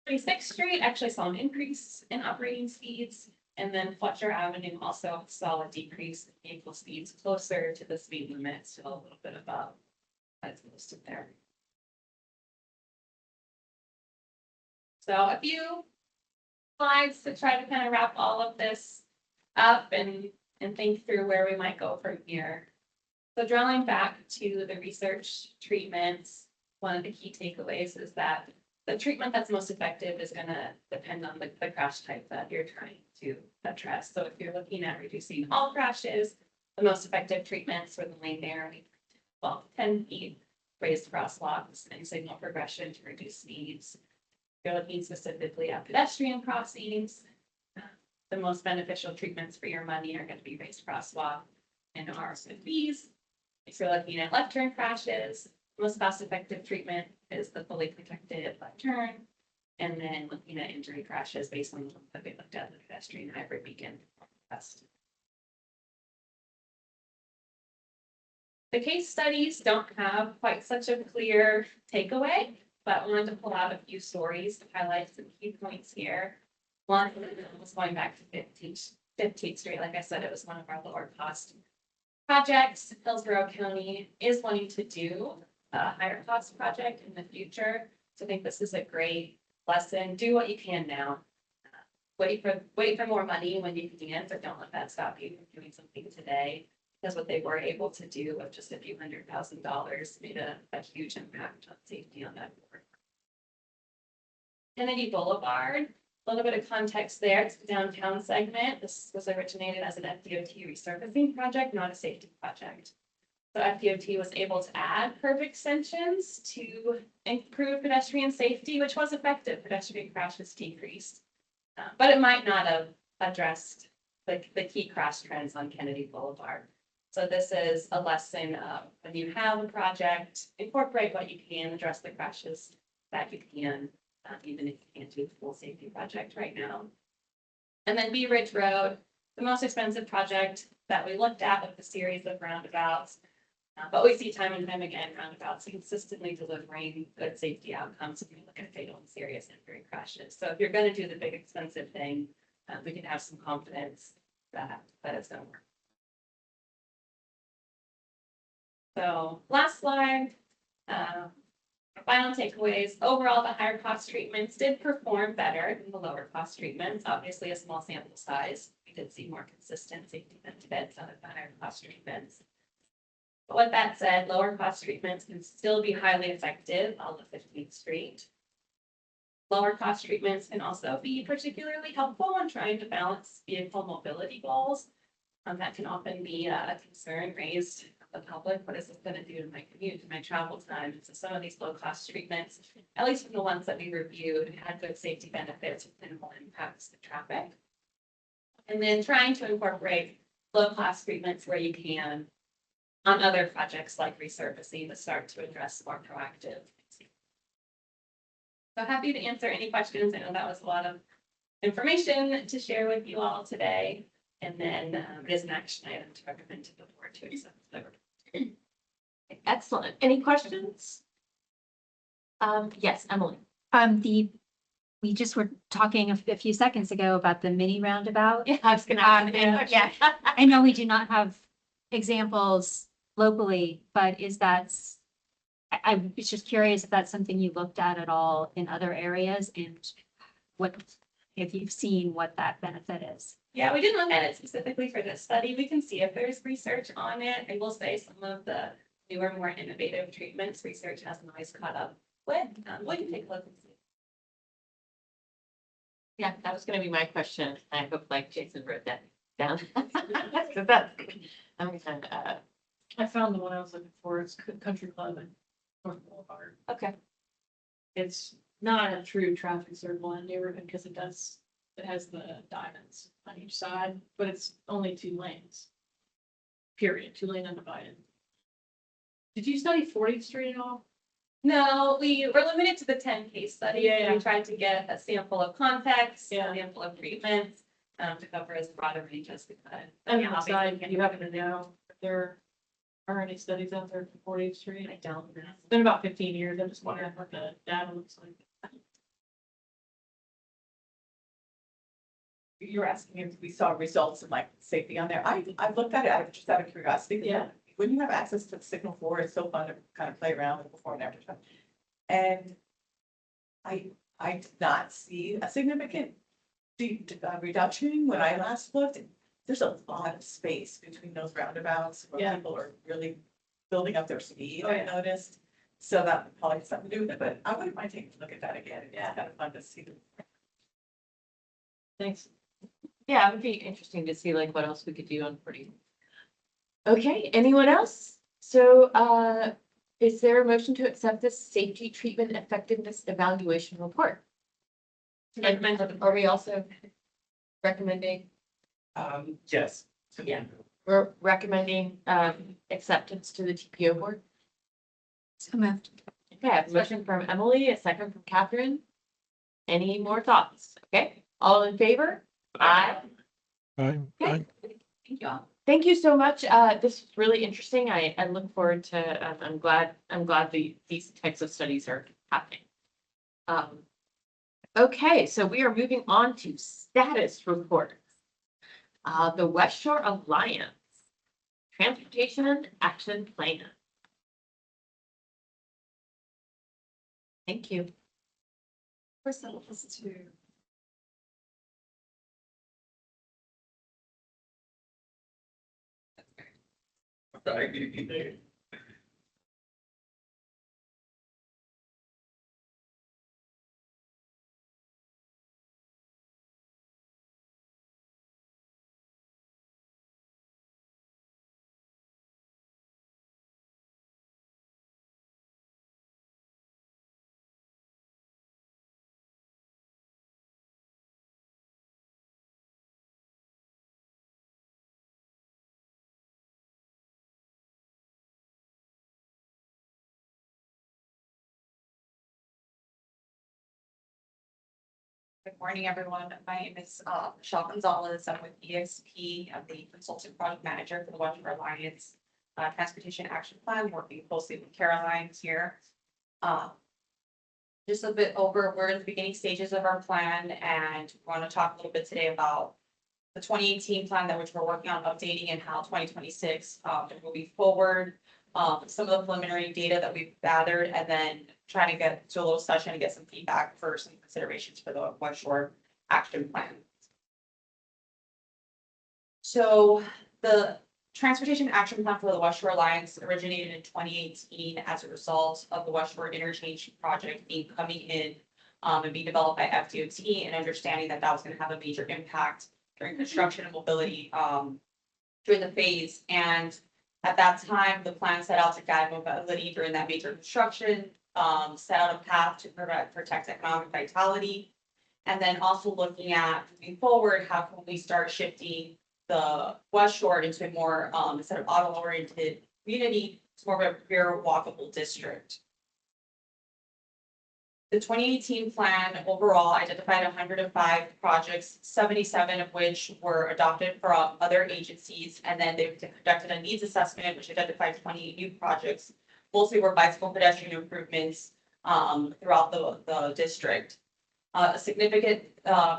36th Street actually saw an increase in operating speeds, and then Fletcher Avenue also saw a decrease in vehicle speeds closer to the speed limit, still a little bit above. That's listed there. So a few slides to try to kind of wrap all of this up and think through where we might go from here. So drawing back to the research treatments, one of the key takeaways is that the treatment that's most effective is going to depend on the crash type that you're trying to address. So if you're looking at reducing all crashes, the most effective treatments for the lane narrowing 12 to 10 feet, raised crosswalks, and signal progression to reduce speeds. If you're looking specifically at pedestrian crossings, the most beneficial treatments for your money are going to be raised crosswalk and RSFBs. If you're looking at left turn crashes, the most cost-effective treatment is the fully protected left turn. And then looking at injury crashes based on what we looked at, the pedestrian hybrid beacon test. The case studies don't have quite such a clear takeaway, but I wanted to pull out a few stories to highlight some key points here. One was going back to 15th Street. Like I said, it was one of our lower cost projects. Hillsborough County is wanting to do a higher cost project in the future. So I think this is a great lesson. Do what you can now. wait for more money when you can, but don't let that stop you from doing something today. Because what they were able to do with just a few $100,000 made a huge impact on safety on that board. Kennedy Boulevard, a little bit of context there. It's the downtown segment. This was originated as an FDOT resurfacing project, not a safety project. So FDOT was able to add curb extensions to improve pedestrian safety, which was effective. Pedestrian crashes decreased, but it might not have addressed the key crash trends on Kennedy Boulevard. So this is a lesson of when you have a project, incorporate what you can, address the crashes that you can, even if you can't do the full safety project right now. And then Bee Ridge Road, the most expensive project that we looked at with the series of roundabouts. But we see time and time again, roundabouts consistently delivering good safety outcomes if you look at fatal and serious injury crashes. So if you're going to do the big expensive thing, we can have some confidence that it's going to work. So last slide, final takeaways. Overall, the higher cost treatments did perform better than the lower cost treatments. Obviously, a small sample size. We did see more consistent safety benefits out of the higher cost treatments. But with that said, lower cost treatments can still be highly effective on the 15th Street. Lower cost treatments can also be particularly helpful when trying to balance vehicle mobility goals. That can often be a concern raised the public. What is this going to do to my commute, to my travel time? So some of these low cost treatments, at least from the ones that we reviewed, had good safety benefits with minimal impacts to traffic. And then trying to incorporate low cost treatments where you can on other projects like resurfacing to start to address more proactive. So happy to answer any questions. I know that was a lot of information to share with you all today. And then it is an action item to recommend to the board to accept. Excellent. Any questions? Yes, Emily. We just were talking a few seconds ago about the mini roundabout. Yeah, I was gonna ask you that. Yeah, I know we do not have examples locally, but I was just curious if that's something you looked at all in other areas and if you've seen what that benefit is. Yeah, we didn't look at it specifically for this study. We can see if there's research on it. I will say some of the newer, more innovative treatments research hasn't always caught up with. We can take a look and see. Yeah, that was gonna be my question. I hope like Jason wrote that down. So that's, I found the one I was looking for. It's Country Club and North Boulevard. okay. It's not a true traffic circle in the neighborhood because it has the diamonds on each side, but it's only 2 lanes. Period, 2 lane undivided. Did you study 40th Street at all? No, we were limited to the 10 case studies. Yeah. We tried to get a sample of context, Yeah. a sample of treatments, to cover as broad a range as we could. And Yeah, outside, you happen to know if there are any studies out there for 40th Street? I don't know. It's been about 15 years. I'm just wondering what the data looks like. You were asking if we saw results in like safety on there. I've looked at it just out of curiosity. Yeah. When you have access to the signal floor, it's so fun to kind of play around with before and after time. And I did not see a significant reduction when I last looked. There's a lot of space between those roundabouts where Yeah. people are really building up their speed, Oh, I yeah. noticed. So that probably has something to do with it, but I wouldn't mind taking a look at that again. It's kind of fun to see. Thanks. Yeah, it would be interesting to see like what else we could do on 40. Okay, anyone else? So is there a motion to accept this safety treatment effectiveness evaluation report? And are we also recommending? Yes. Yeah, we're recommending acceptance to the TPO board. So moved. Okay, I have a motion from Emily, a second from Catherine. Any more thoughts? Okay, all in favor? Aye. Okay. Thank you all. Thank you so much. This was really interesting. I look forward to, I'm glad these types of studies are happening. Okay, so we are moving on to status reports. The West Shore Alliance Transportation Action Plan. Thank you. First, I'll just to Good morning, everyone. My name is Michelle Gonzalez. I'm with EXP. I'm the consultant project manager for the West Shore Alliance Transportation Action Plan, working closely with Caroline here. Just a bit over, we're in the beginning stages of our plan, and we want to talk a little bit today about the 2018 plan that which we're working on updating and how 2026 is moving forward. Some of the preliminary data that we've gathered, and then trying to get to a little session and get some feedback for some considerations for the West Shore Action Plan. So the Transportation Action Plan for the West Shore Alliance originated in 2018 as a result of the West Shore Interchange project coming in and being developed by FDOT, and understanding that that was going to have a major impact during construction and mobility during the phase. And at that time, the plan set out to guide mobility during that major construction, set out a path to protect economic vitality, and then also looking at moving forward, how can we start shifting the West Shore into a more, instead of auto-oriented community, it's more of a pure walkable district. The 2018 plan overall identified 105 projects, 77 of which were adopted from other agencies, and then they conducted a needs assessment, which identified 28 new projects. Mostly were bicycle pedestrian improvements throughout the district. A significant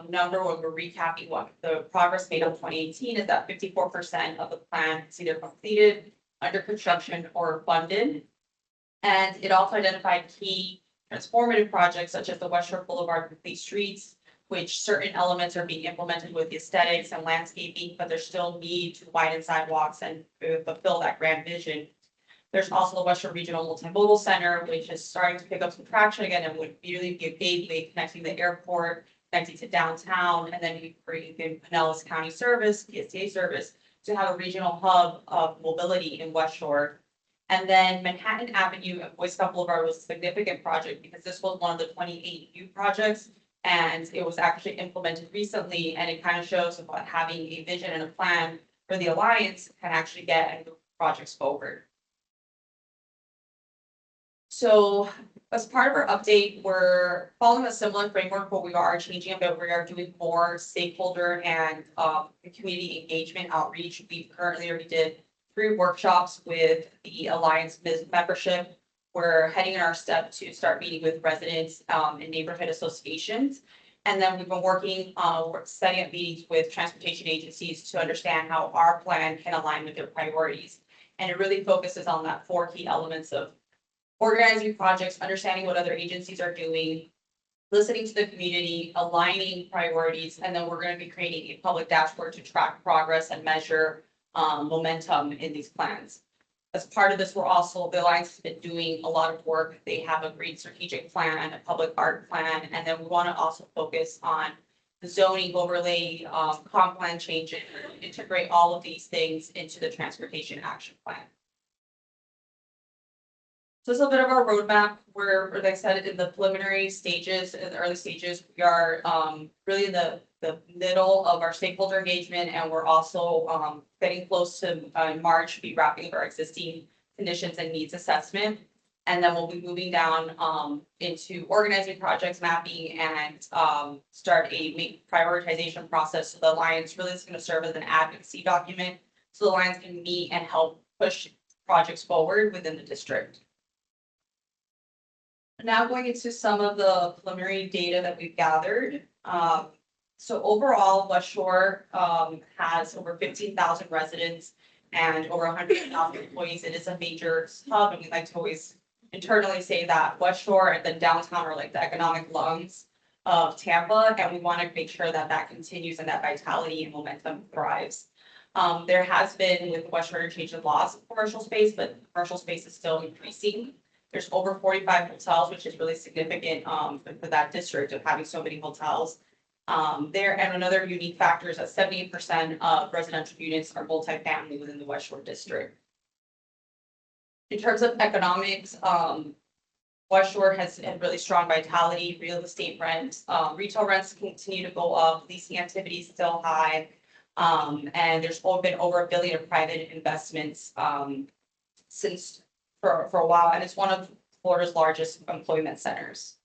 number when we're recapping what the progress made on 2018 is that 54% of the plan is either completed, under construction, or funded. And it also identified key transformative projects such as the West Shore Boulevard Complete Streets, which certain elements are being implemented with the aesthetics and landscaping, but there's still need to widen sidewalks and fulfill that grand vision. There's also the West Shore Regional Multimodal Center, which is starting to pick up some traction again and would really be a gateway connecting the airport, connecting to downtown, and then bringing in Pinellas County service, PSTA service, to have a regional hub of mobility in West Shore. And then Manhattan Avenue and Boy Scout Boulevard was a significant project because this was one of the 28 new projects, and it was actually implemented recently, and it kind of shows about having a vision and a plan for the Alliance can actually get and move projects forward. So as part of our update, we're following a similar framework, but we are changing a bit. We are doing more stakeholder and community engagement outreach. We currently already did 3 workshops with the Alliance membership. We're heading in our step to start meeting with residents and neighborhood associations. And then we've been working, setting up meetings with transportation agencies to understand how our plan can align with their priorities. And it really focuses on that 4 key elements of organizing projects, understanding what other agencies are doing, listening to the community, aligning priorities, and then we're going to be creating a public dashboard to track progress and measure momentum in these plans. As part of this, we're also, the Alliance has been doing a lot of work. They have a great strategic plan, a public art plan, and then we want to also focus on the zoning overlay, comp plan changes, integrate all of these things into the transportation action plan. So it's a bit of our roadmap. We're, like I said, in the preliminary stages, in the early stages, we are really in the middle of our stakeholder engagement, and we're also getting close to in March, be wrapping up our existing conditions and needs assessment. And then we'll be moving down into organizing projects, mapping, and start a prioritization process. So the Alliance really is going to serve as an advocacy document, so the Alliance can meet and help push projects forward within the district. Now going into some of the preliminary data that we've gathered. So overall, West Shore has over 15,000 residents and over 100,000 employees. It is a major hub, and we like to always internally say that West Shore and then downtown are like the economic lungs of Tampa, and we want to make sure that that continues and that vitality and momentum thrives. There has been with the West Shore change of laws of commercial space, but commercial space is still increasing. There's over 45 hotels, which is really significant for that district of having so many hotels. There, and another unique factor is that 78% of residential units are multifamily within the West Shore district. In terms of economics, West Shore has had really strong vitality, real estate rents, retail rents continue to go up, leasing activity is still high. And there's been over $1 billion of private investments since for a while, and it's one of Florida's largest employment centers.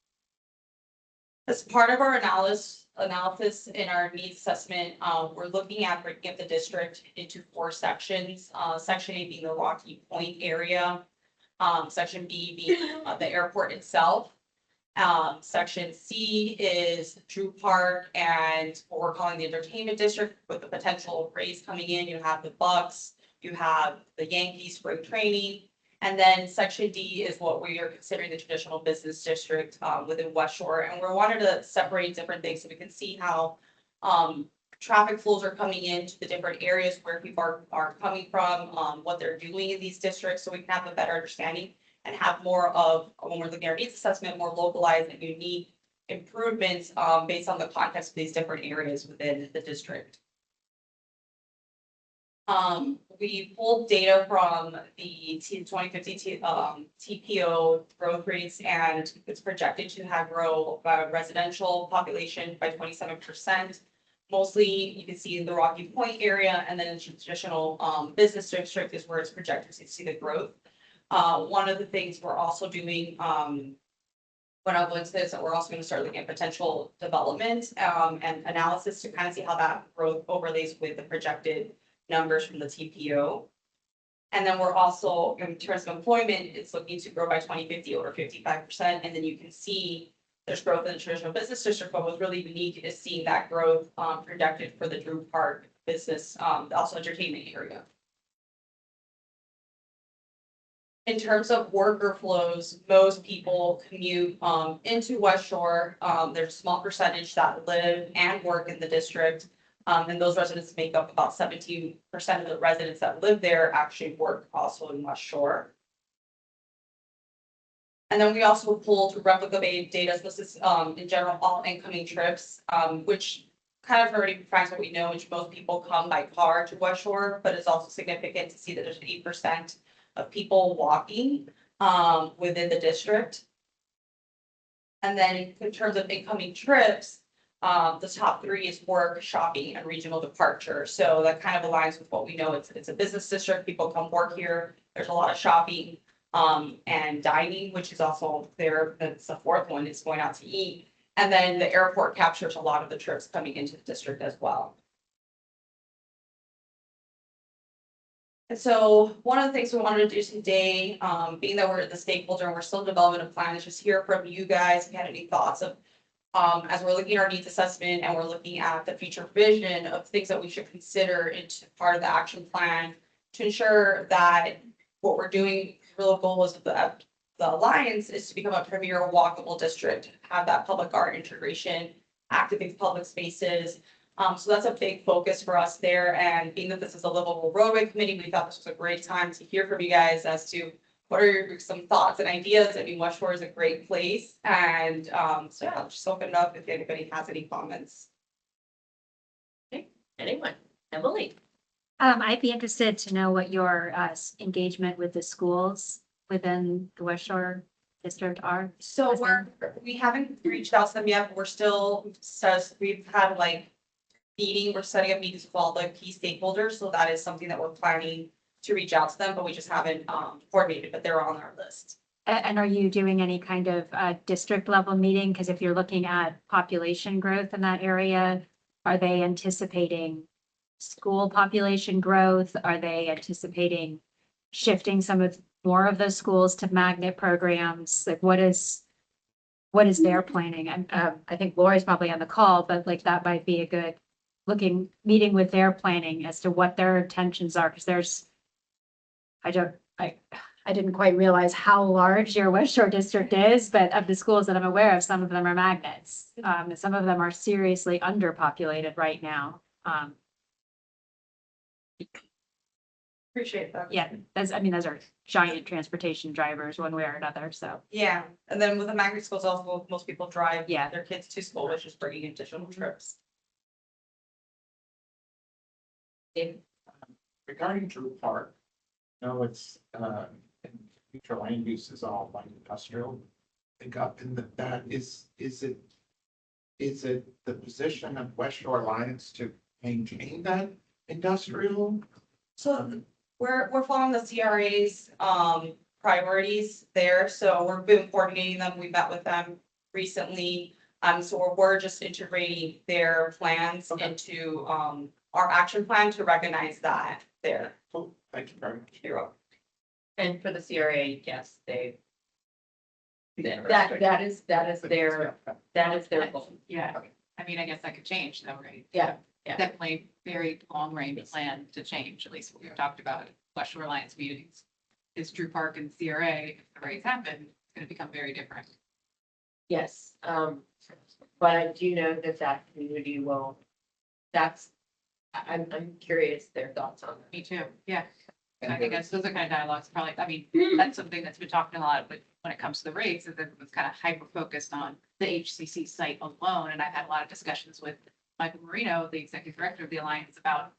As part of our analysis in our needs assessment, we're looking at breaking up the district into 4 sections. Section A being the Rocky Point area, Section B being the airport itself. Section C is Drew Park and what we're calling the entertainment district with the potential race coming in. You have the Bucks, you have the Yankees spring training. And then Section D is what we are considering the traditional business district within West Shore. And we wanted to separate different things so we can see how traffic flows are coming into the different areas where people are coming from, what they're doing in these districts, so we can have a better understanding and have more of, when we're looking at our needs assessment, more localized and unique improvements based on the context of these different areas within the district. We pulled data from the 2050 TPO growth rates, and it's projected to have grow residential population by 27%. Mostly you can see in the Rocky Point area, and then in traditional business district is where it's projected to see the growth. One of the things we're also doing when I go into this, that we're also going to start looking at potential development and analysis to kind of see how that growth overlays with the projected numbers from the TPO. And then we're also, in terms of employment, it's looking to grow by 2050 over 55%. And then you can see there's growth in the traditional business district, but what's really unique is seeing that growth projected for the Drew Park business, also entertainment area. In terms of worker flows, most people commute into West Shore. There's a small percentage that live and work in the district. And those residents make up about 17% of the residents that live there actually work also in West Shore. And then we also pulled replicable data. So this is in general all incoming trips, which kind of already defines what we know, which most people come by car to West Shore, but it's also significant to see that there's 8% of people walking within the district. And then in terms of incoming trips, the top 3 is work, shopping, and regional departure. So that kind of aligns with what we know. It's a business district. People come work here. There's a lot of shopping and dining, which is also there. That's the 4th one, is going out to eat. And then the airport captures a lot of the trips coming into the district as well. And so one of the things we wanted to do today, being that we're the stakeholder and we're still developing a plan, is just hear from you guys if you had any thoughts of as we're looking at our needs assessment and we're looking at the future vision of things that we should consider into part of the action plan to ensure that what we're doing, the real goal is the alliance is to become a premier walkable district, have that public art integration, activate public spaces. So that's a big focus for us there. And being that this is a livable roadway committee, we thought this was a great time to hear from you guys as to what are some thoughts and ideas. I mean, West Shore is a great place. And so yeah, I'll just open it up if anybody has any comments. Okay, anyone? Emily? I'd be interested to know what your engagement with the schools within the West Shore district are. So we haven't reached out to them yet, but we're still, we've had like we're setting up meetings with all the key stakeholders. So that is something that we're planning to reach out to them, but we just haven't coordinated, but they're on our list. And are you doing any kind of district level meeting? Because if you're looking at population growth in that area, are they anticipating school population growth? Are they anticipating shifting more of those schools to magnet programs? Like what is their planning? And I think Lori's probably on the call, but like that might be a good meeting with their planning as to what their intentions are. Because I didn't quite realize how large your West Shore district is, but of the schools that I'm aware of, some of them are magnets. And some of them are seriously underpopulated right now. Appreciate that. Yeah, that's, I mean, those are giant transportation drivers one way or another, so. Yeah, and then with the magnet schools also, most people drive Yeah. their kids to school, which is bringing additional trips. Regarding Drew Park, no, it's, in future land use is all like industrial. I think up in that is it the position of West Shore Alliance to maintain that industrial? So we're following the CRA's priorities there, so we've been coordinating them, we met with them recently. So we're just integrating their plans into our action plan to recognize that there. Cool, thank you very much. You're welcome. And for the CRA, yes, they. That is their goal. Yeah, I mean, I guess that could change though, right? Yeah. Definitely very long range plan to change, at least what we've talked about at West Shore Alliance meetings. Is Drew Park and CRA, if the rates happen, it's gonna become very different. Yes, but I do know that community will, I'm curious their thoughts on that. Me too, yeah. And I think those are kind of dialogues, probably, I mean, that's something that's been talked a lot, but when it comes to the rates, is that it's kind of hyper focused on the HCC site alone, and I've had a lot of discussions with Michael Marino, the executive director of the Alliance, about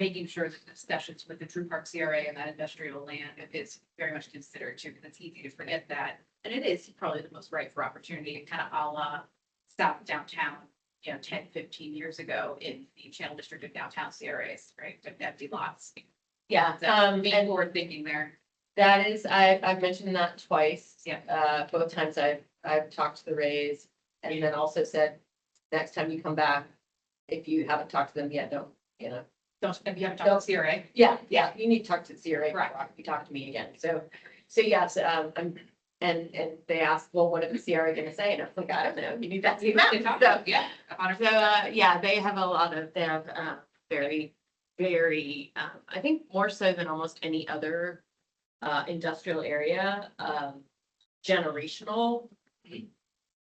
making sure that discussions with the Drew Park CRA and that industrial land is very much considered too, because it's easy to forget that. And it is probably the most ripe for opportunity, kind of a la South Downtown, 10, 15 years ago in the Channel District of downtown CRAs, right? Empty lots. Yeah, Being forward thinking there. that is, I've mentioned that twice. Yeah. Both times I've talked to the Rays and then also said, next time you come back, if you haven't talked to them yet, don't, If you haven't talked to CRA. Yeah, you need to talk to the CRA Right. before you talk to me again. So yes, and they asked, well, what is the CRA gonna say? And I was like, I don't know, you need that to them. So, Yeah. yeah, they have very, very, I think more so than almost any other industrial area, generational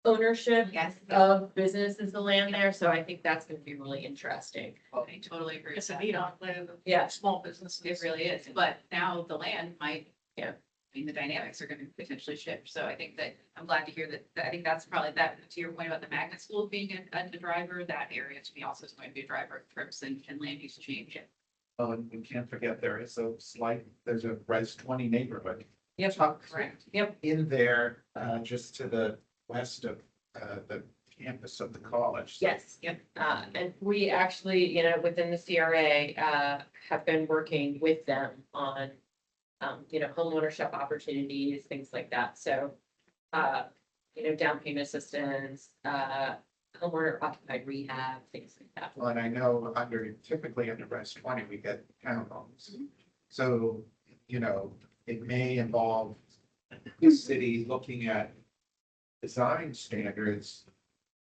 ownership Yes. of businesses, the land there. So I think that's gonna be really interesting. I totally agree. It's a need on land. Yeah. Small businesses. It really is, but now the land might. Yeah. I mean, the dynamics are gonna potentially shift, so I think that, I'm glad to hear that, I think that's probably that, to your point about the magnet school being a driver, that area to me also is going to be a driver of trips and land use change. Oh, and we can't forget there's a Res 20 neighborhood. Yep, Tucked correct. Yep. in there, just to the west of, the campus of the college. So Yes. Yep. And we actually, within the CRA, have been working with them on, home ownership opportunities, things like that. So, down payment assistance, homeowner occupied rehab, things like that. Well, and I know typically under Res 20, we get townhomes. So, it may involve the city looking at design standards.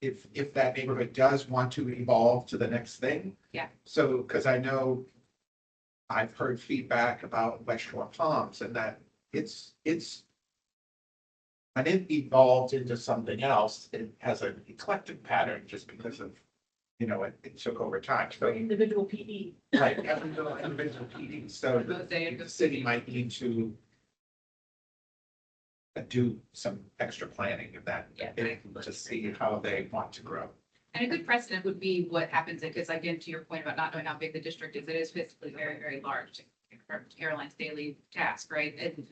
If that neighborhood does want to evolve to the next thing. Yeah. So, because I know I've heard feedback about West Shore Palms and that it's when it evolved into something else, it has an eclectic pattern just because of, it took over time. So, Individual PD. right, individual PD, so the city might need to do some extra planning of that, to see how they want to grow. And a good precedent would be what happens, because again, to your point about not knowing how big the district is, it is physically very, very large. From Caroline's daily task, right? And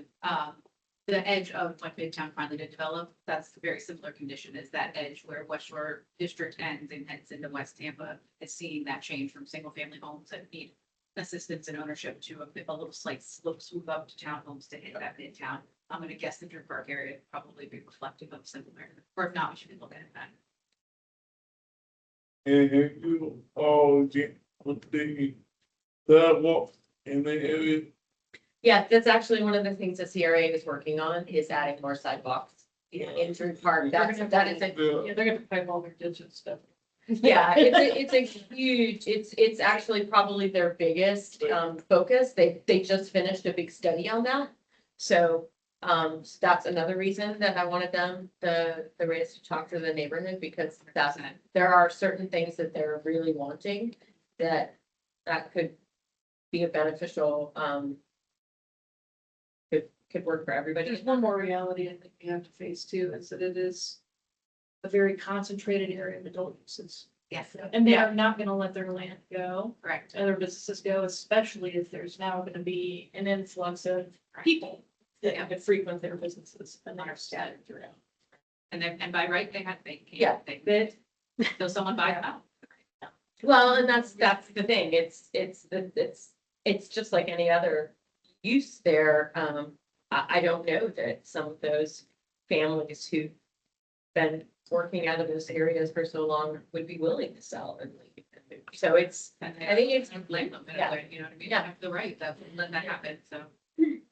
the edge of what Midtown finally did develop, that's a very similar condition as that edge where West Shore District ends and heads into West Tampa, is seeing that change from single family homes that need assistance and ownership to a little slight swoop up to townhomes to hit that midtown. I'm gonna guess the Drew Park area would probably be reflective of similar, or if not, we should be looking at that. And you all get with the sidewalk in the area. Yeah, that's actually one of the things the CRA is working on, is adding more sidewalks in Drew Park. That is Yeah, they're gonna pipe all their ditches and stuff. yeah, it's a huge, it's actually probably their biggest focus. They just finished a big study on that. So that's another reason that I wanted the Rays to talk to the neighborhood, because there are certain things that they're really wanting that could be a beneficial, could work for everybody. There's one more reality I think we have to face too, is that it is a very concentrated area of adult uses. Yes. And they are not gonna let their land go, Correct. other businesses go, especially if there's now gonna be an influx of people that frequent their businesses and they're scattered throughout. And then, and by right, they can. Yeah. So someone buys them out. Well, and that's the thing. It's just like any other use there. I don't know that some of those families who've been working out of those areas for so long would be willing to sell and leave. So it's, I think it's, Blame them, but, yeah. you know what I mean? Yeah. They have the right, that, let that happen, so.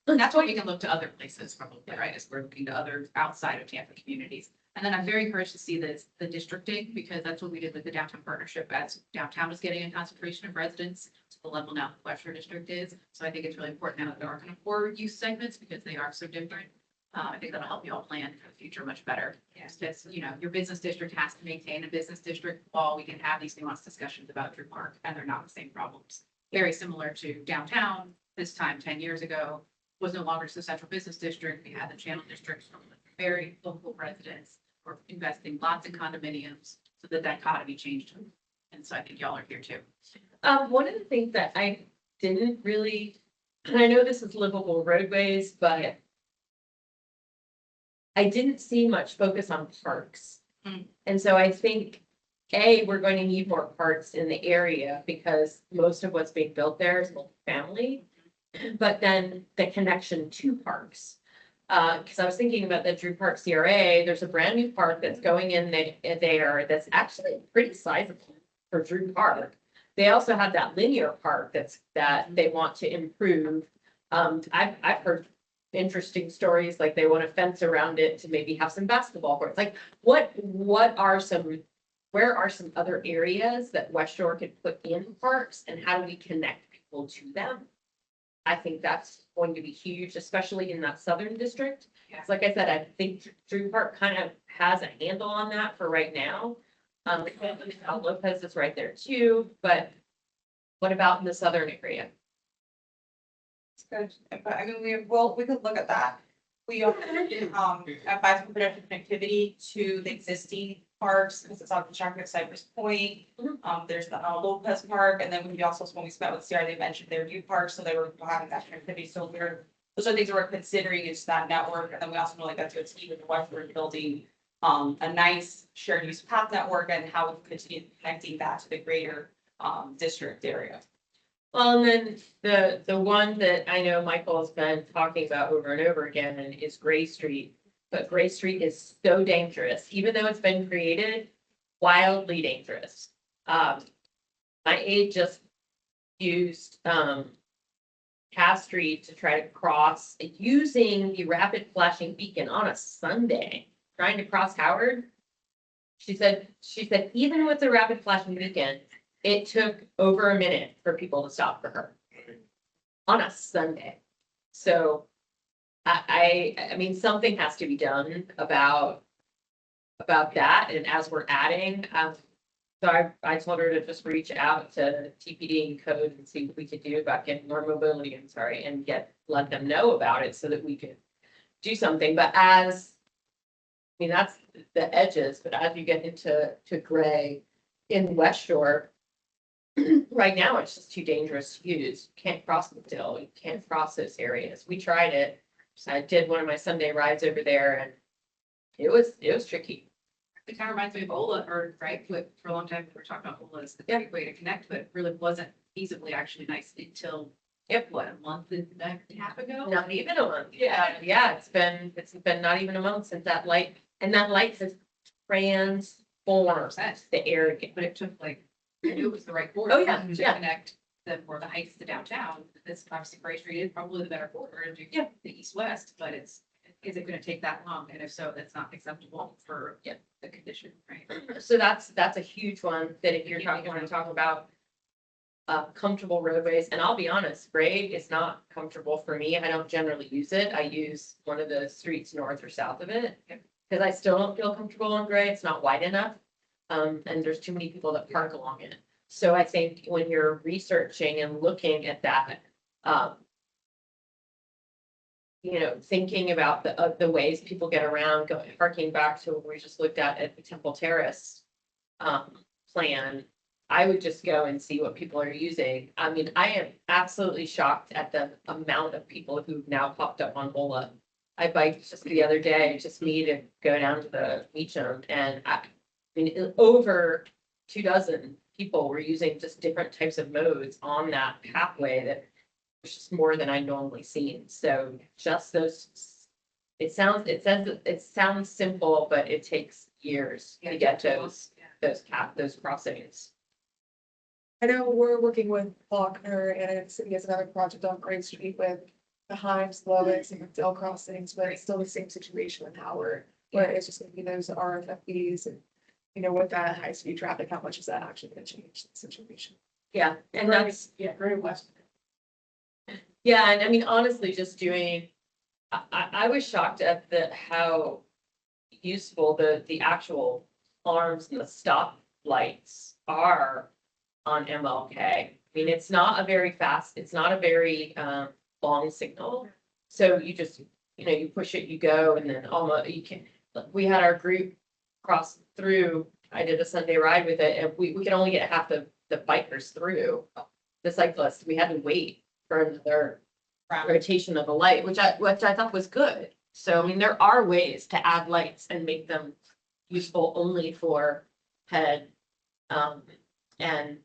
That's why we can look to other places probably, right, as we're looking to other outside of Tampa communities. And then I'm very encouraged to see this, the districting, because that's what we did with the downtown partnership, as downtown was getting a concentration of residents to the level now the West Shore District is. So I think it's really important now that there are kind of 4 use segments, because they are so different. I think that'll help you all plan for the future much better. Because, you know, your business district has to maintain a business district while we can have these nuanced discussions about Drew Park, and they're not the same problems. Very similar to downtown, this time 10 years ago, was no longer the central business district. We had the channel districts from very local residents. We're investing lots in condominiums, so the dichotomy changed. And so I think y'all are here too. one of the things that I didn't really, and I know this is livable roadways, but I didn't see much focus on parks. And so I think, we're going to need more parks in the area because most of what's being built there is multifamily. But then the connection to parks. Because I was thinking about the Drew Park CRA, there's a brand new park that's going in there that's actually pretty sizable for Drew Park. They also have that linear park that they want to improve. I've heard interesting stories, like they want to fence around it to maybe have some basketball courts. Like where are some other areas that West Shore could put in parks, and how do we connect people to them? I think that's going to be huge, especially in that southern district. Yeah. So like I said, I think Drew Park kind of has a handle on that for right now. Lopez is right there too, but what about in the southern area? It's good, but I mean, we could look at that. We are, advise some pedestrian connectivity to the existing parks, because it's on the Chocolate Cypress Point. There's the Lopez Park, and then we also, when we met with CR, they mentioned their new park, so they were having that connectivity. So those are things that we're considering is that network, and then we also know like that's what's key with the West, we're building a nice shared use path network, and how we continue connecting that to the greater district area. Well, and then the one that I know Michael has been talking about over and over again is Gray Street. But Gray Street is so dangerous, even though it's been created, wildly dangerous. My aide just used Cass Street to try to cross using the rapid flashing beacon on a Sunday, trying to cross Howard. She said even with the rapid flashing beacon, it took over a minute for people to stop for her on a Sunday. So I mean, something has to be done about that. And as we're adding, so I told her to just reach out to TPD and code and see what we could do about getting more mobility, and let them know about it so that we could do something. But I mean, that's the edges, but as you get into Gray in West Shore, right now it's just too dangerous to use. You can't cross the hill, you can't cross those areas. We tried it. I did one of my Sunday rides over there, and it was tricky. It kind of reminds me of Ola, or right, for a long time, we were talking about Ola as the great way to connect, but it really wasn't feasibly actually nice until, what, a month and a half ago? Not even a month. Yeah, it's been not even a month since that light, and that light has transformed the area. But it took like, I knew it was the right corridor. Oh, yeah, to yeah. connect more the heights to downtown. This obviously Gray Street is probably the better corridor to the east-west, but is it gonna take that long? And if so, that's not acceptable for the condition, right? So that's a huge one that if you're want to talk about comfortable roadways, and I'll be honest, Gray is not comfortable for me. I don't generally use it. I use one of the streets north or south of it because I still don't feel comfortable on Gray. It's not wide enough. And there's too many people that park along it. So I think when you're researching and looking at that, you know, thinking about the ways people get around, harking back to what we just looked at the Temple Terrace plan, I would just go and see what people are using. I mean, I am absolutely shocked at the amount of people who've now popped up on Bola. I biked just the other day, just me to go down to the Meacham, and I mean, over 24 people were using just different types of modes on that pathway that was just more than I normally seen. So just those, it sounds simple, but it takes years to get those crossings. I know we're working with Faulkner and City has another project on Great Street with the Himes, Lois, and McDill crossings, but it's still the same situation with Howard, where it's just gonna be those RFFBs and, you know, with that high speed traffic, how much is that actually gonna change the situation? Yeah, and that's, very west. yeah, and I mean, honestly, just doing, I was shocked at how useful the actual arms and the stop lights are on MLK. I mean, it's not a very long signal. So you just, you know, you push it, you go, and then almost you can, we had our group cross through. I did a Sunday ride with it, and we could only get half the bikers through. The cyclists, we had to wait for another rotation of the light, which I thought was good. So I mean, there are ways to add lights and make them useful only for head and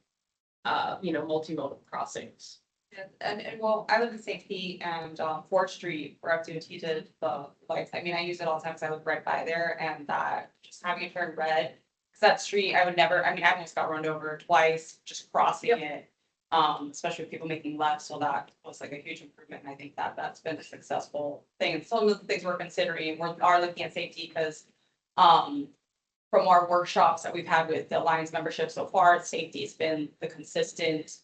you know, multimodal crossings. And well, I live in St. Pete and 4th Street, where FDOT did the lights. I mean, I use it all the time because I live right by there, and that just having it turn red. Because that street, I would never, I mean, I almost got run over twice just crossing it. Especially with people making left, so that was like a huge improvement, and I think that that's been a successful thing. And some of the things we're considering, we are looking at safety because from our workshops that we've had with the Alliance membership so far, safety has been the consistent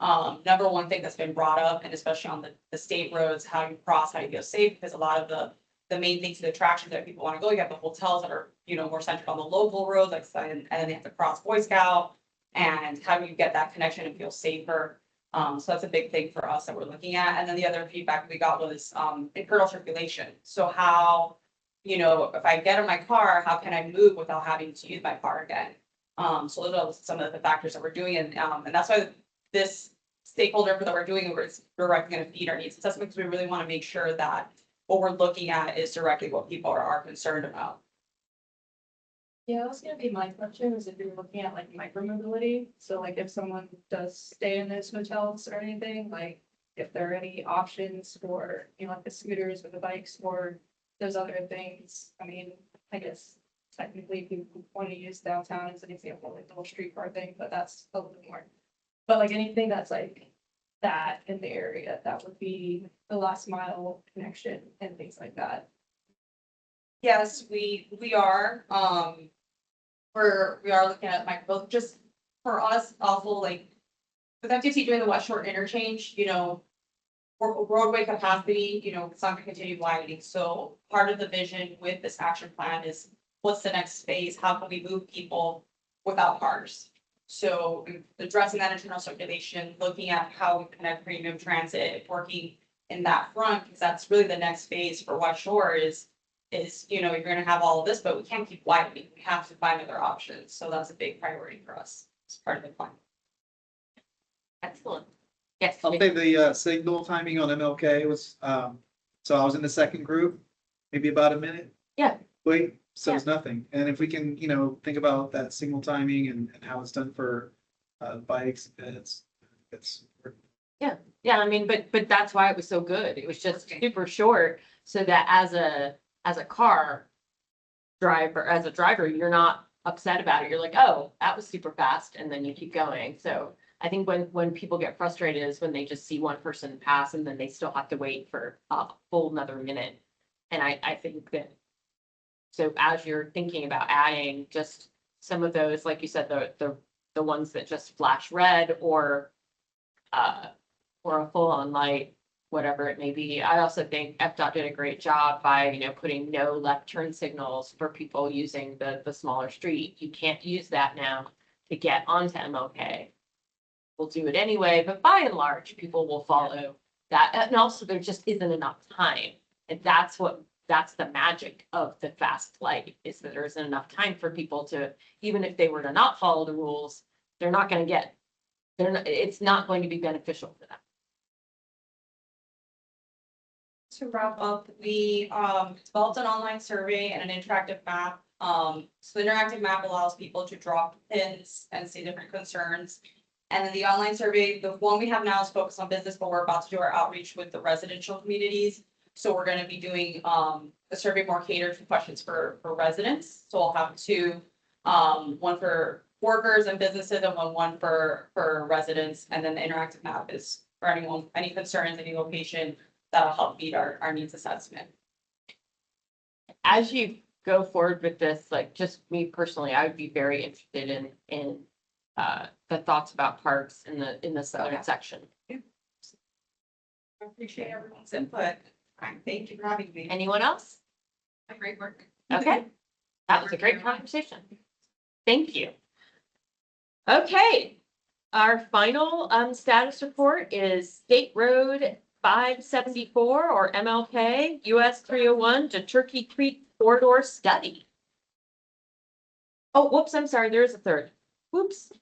number one thing that's been brought up, and especially on the state roads, how you cross, how you go safe, because a lot of the main things, the attractions that people want to go, you have the hotels that are, you know, more centered on the local roads, like, and then they have to cross Boy Scout, and how do you get that connection and feel safer? So that's a big thing for us that we're looking at. And then the other feedback we got was internal circulation. So how, you know, if I get in my car, how can I move without having to use my car again? So those are some of the factors that we're doing, and that's why this stakeholder that we're doing, we're directly going to feed our needs assessment, because we really want to make sure that what we're looking at is directly what people are concerned about. Yeah, that was gonna be my question, is if you're looking at like micromobility, so like if someone does stay in those hotels or anything, like if there are any options for, you know, like the scooters or the bikes or those other things. I mean, I guess technically if you want to use downtown as an example, like the whole streetcar thing, but that's a little bit more. But like anything that's like that in the area, that would be the last mile connection and things like that. Yes, we are, we are looking at micro, just for us also, like, with FTC doing the West Shore interchange, you know, roadway capacity, you know, it's not gonna continue widening, so part of the vision with this action plan is what's the next phase, how can we move people without cars? So addressing that internal circulation, looking at how we connect premium transit, working in that front, because that's really the next phase for West Shore is, you know, you're gonna have all of this, but we can't keep widening. We have to find other options. So that's a big priority for us as part of the plan. Excellent. Yes. I'll say the signal timing on MLK was, so I was in the second group, maybe about a minute. Yeah. Wait, so it's nothing. And if we can, you know, think about that signal timing and how it's done for bikes, it's. Yeah, I mean, but that's why it was so good. It was just super short, so that as a car driver, as a driver, you're not upset about it. You're like, oh, that was super fast, and then you keep going. So I think when people get frustrated is when they just see one person pass and then they still have to wait for a full another minute. And I think that, so as you're thinking about adding just some of those, like you said, the ones that just flash red or a full on light, whatever it may be. I also think FDOT did a great job by, you know, putting no left turn signals for people using the smaller street. You can't use that now to get onto MLK. will do it anyway, but by and large, people will follow that. And also there just isn't enough time. And that's the magic of the fast light is that there isn't enough time for people to, even if they were to not follow the rules, they're not going to get, it's not going to be beneficial for them. To wrap up, we developed an online survey and an interactive map. So the interactive map allows people to drop pins and see different concerns. And then the online survey, the one we have now is focused on business, but we're about to do our outreach with the residential communities. So we're going to be doing a survey more catered to questions for residents. So we'll have two, one for workers and businesses and one for residents. And then the interactive map is for anyone, any concerns, any location that'll help meet our needs assessment. As you go forward with this, like just me personally, I would be very interested in the thoughts about parks in the southern section. I appreciate everyone's input. Thank you for having me. Anyone else? Great work. Okay, that was a great conversation. Thank you. Okay, our final status report is State Road 574 or MLK US 301 to Turkey Creek corridor study. Oh, whoops, I'm sorry, there is a third. Whoops.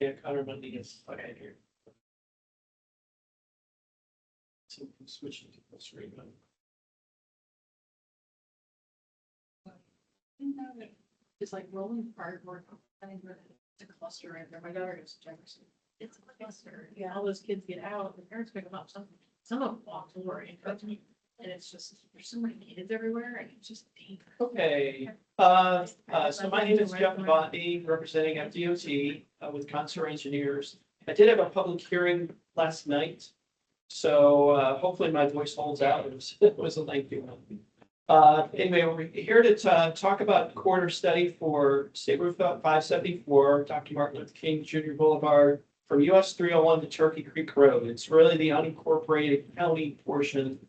Yeah, Connor Monday gets okay here. So switching to the screen. It's like rolling park or it's a cluster right there. My daughter goes to Jefferson. It's a cluster. Yeah, all those kids get out, the parents pick them up. Some of them walk to work and it's just, there's so many kids everywhere and it's just deep. Okay, so my name is Jeff Botney, representing FDOT with Consular Engineers. I did have a public hearing last night, so hopefully my voice holds out. It was a lengthy one. Anyway, we're here to talk about corridor study for State Route 574, Dr. Martin Luther King Jr. Boulevard from US 301 to Turkey Creek Road. It's really the unincorporated county portion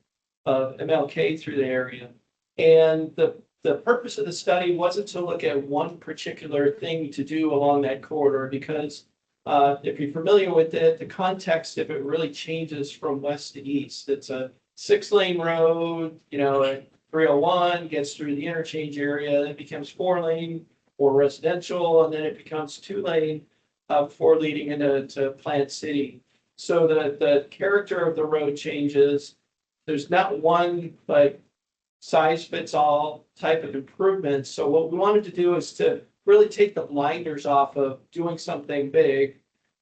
of MLK through the area. And the purpose of the study wasn't to look at one particular thing to do along that corridor, because if you're familiar with it, the context of it really changes from west to east. It's a 6-lane road, you know, at 301 gets through the interchange area, then it becomes 4-lane or residential, and then it becomes 2-lane before leading into Plant City. So the character of the road changes. There's not one like size fits all type of improvements. So what we wanted to do is to really take the blinders off of doing something big,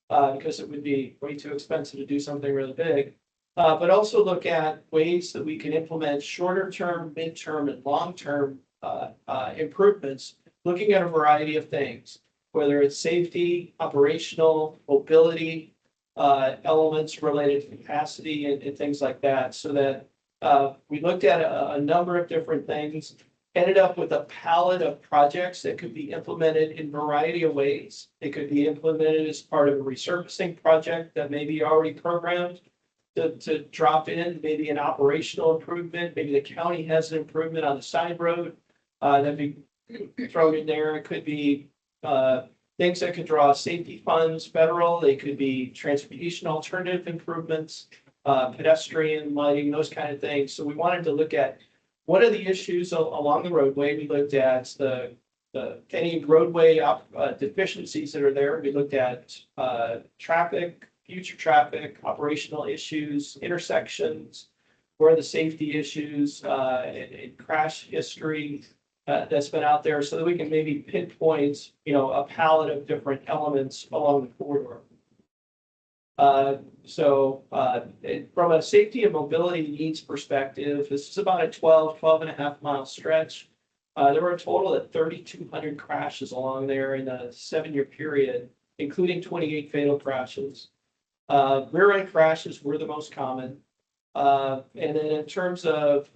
because it would be way too expensive to do something really big. But also look at ways that we can implement shorter term, midterm, and long-term improvements, looking at a variety of things, whether it's safety, operational, mobility, elements related to capacity and things like that. So that we looked at a number of different things, ended up with a palette of projects that could be implemented in a variety of ways. It could be implemented as part of a resurfacing project that may be already programmed to drop in, maybe an operational improvement. Maybe the county has an improvement on the side road that be thrown in there. It could be things that could draw safety funds, federal. They could be transportation alternative improvements, pedestrian lighting, those kind of things. So we wanted to look at what are the issues along the roadway. We looked at any roadway deficiencies that are there. We looked at traffic, future traffic, operational issues, intersections, where are the safety issues, and crash history that's been out there, so that we can maybe pinpoint, you know, a palette of different elements along the corridor. From a safety and mobility needs perspective, this is about a 12 and a half mile stretch. There were a total of 3,200 crashes along there in a 7-year period, including 28 fatal crashes. Rear end crashes were the most common. And then in terms of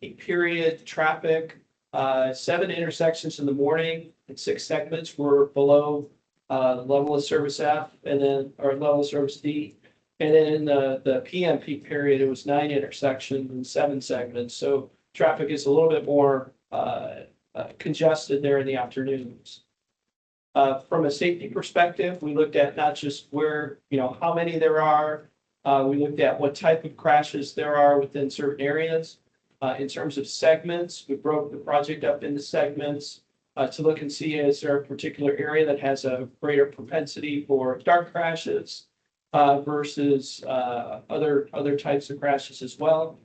peak period traffic, 7 intersections in the morning and 6 segments were below level of service F, and then, or level of service D. And then in the PM peak period, it was 9 intersections and 7 segments. So traffic is a little bit more congested there in the afternoons. From a safety perspective, we looked at not just where, how many there are. We looked at what type of crashes there are within certain areas. In terms of segments, we broke the project up into segments to look and see, is there a particular area that has a greater propensity for dark crashes versus other types of crashes as well.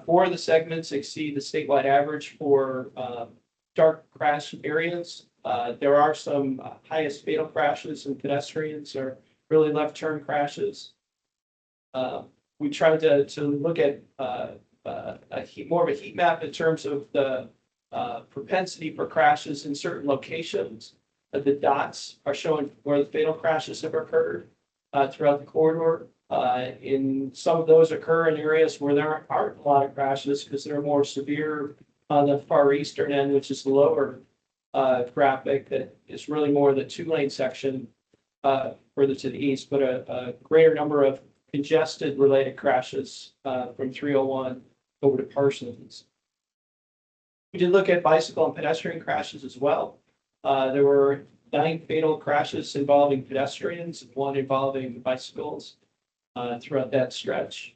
4 of the segments exceed the statewide average for dark crash areas. There are some highest fatal crashes and pedestrians or really left turn crashes. We tried to look at more of a heat map in terms of the propensity for crashes in certain locations. The dots are showing where the fatal crashes have occurred throughout the corridor. In some of those occur in areas where there aren't a lot of crashes because they're more severe on the far eastern end, which is the lower graphic that is really more the 2-lane section further to the east, but a greater number of congested related crashes from 301 over to Parsons. We did look at bicycle and pedestrian crashes as well. There were 9 fatal crashes involving pedestrians, 1 involving bicycles throughout that stretch.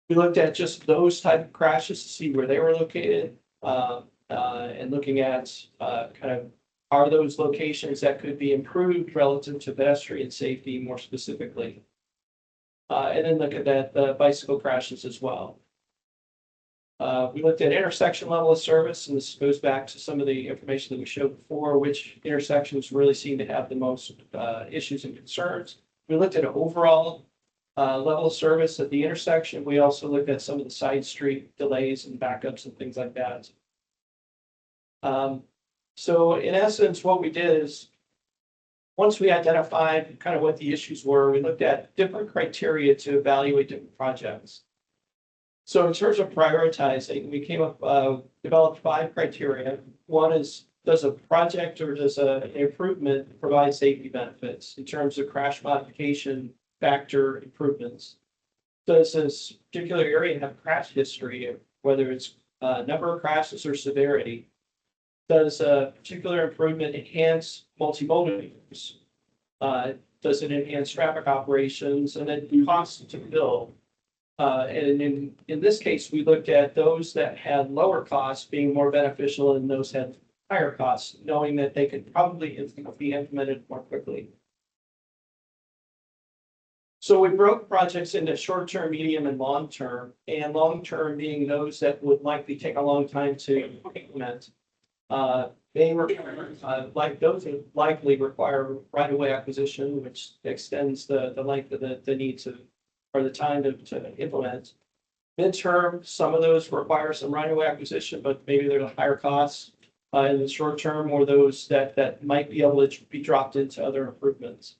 We looked at just those type of crashes to see where they were located and looking at kind of are those locations that could be improved relative to pedestrian safety more specifically. And then look at the bicycle crashes as well. We looked at intersection level of service, and this goes back to some of the information that we showed before, which intersections really seem to have the most issues and concerns. We looked at an overall level of service at the intersection. We also looked at some of the side street delays and backups and things like that. So in essence, what we did is once we identified kind of what the issues were, we looked at different criteria to evaluate different projects. So in terms of prioritizing, we came up, developed 5 criteria. One is, does a project or does an improvement provide safety benefits in terms of crash modification factor improvements? Does this particular area have crash history, whether it's number of crashes or severity? Does a particular improvement enhance multimodal use? Does it enhance traffic operations and then cost to build? And in this case, we looked at those that had lower costs being more beneficial and those had higher costs, knowing that they could probably be implemented more quickly. So we broke projects into short-term, medium, and long-term, and long-term being those that would likely take a long time to implement. They require, like those would likely require right-of-way acquisition, which extends the length of the need to, or the time to implement. Midterm, some of those require some right-of-way acquisition, but maybe there's a higher cost. In the short term, or those that might be able to be dropped into other improvements.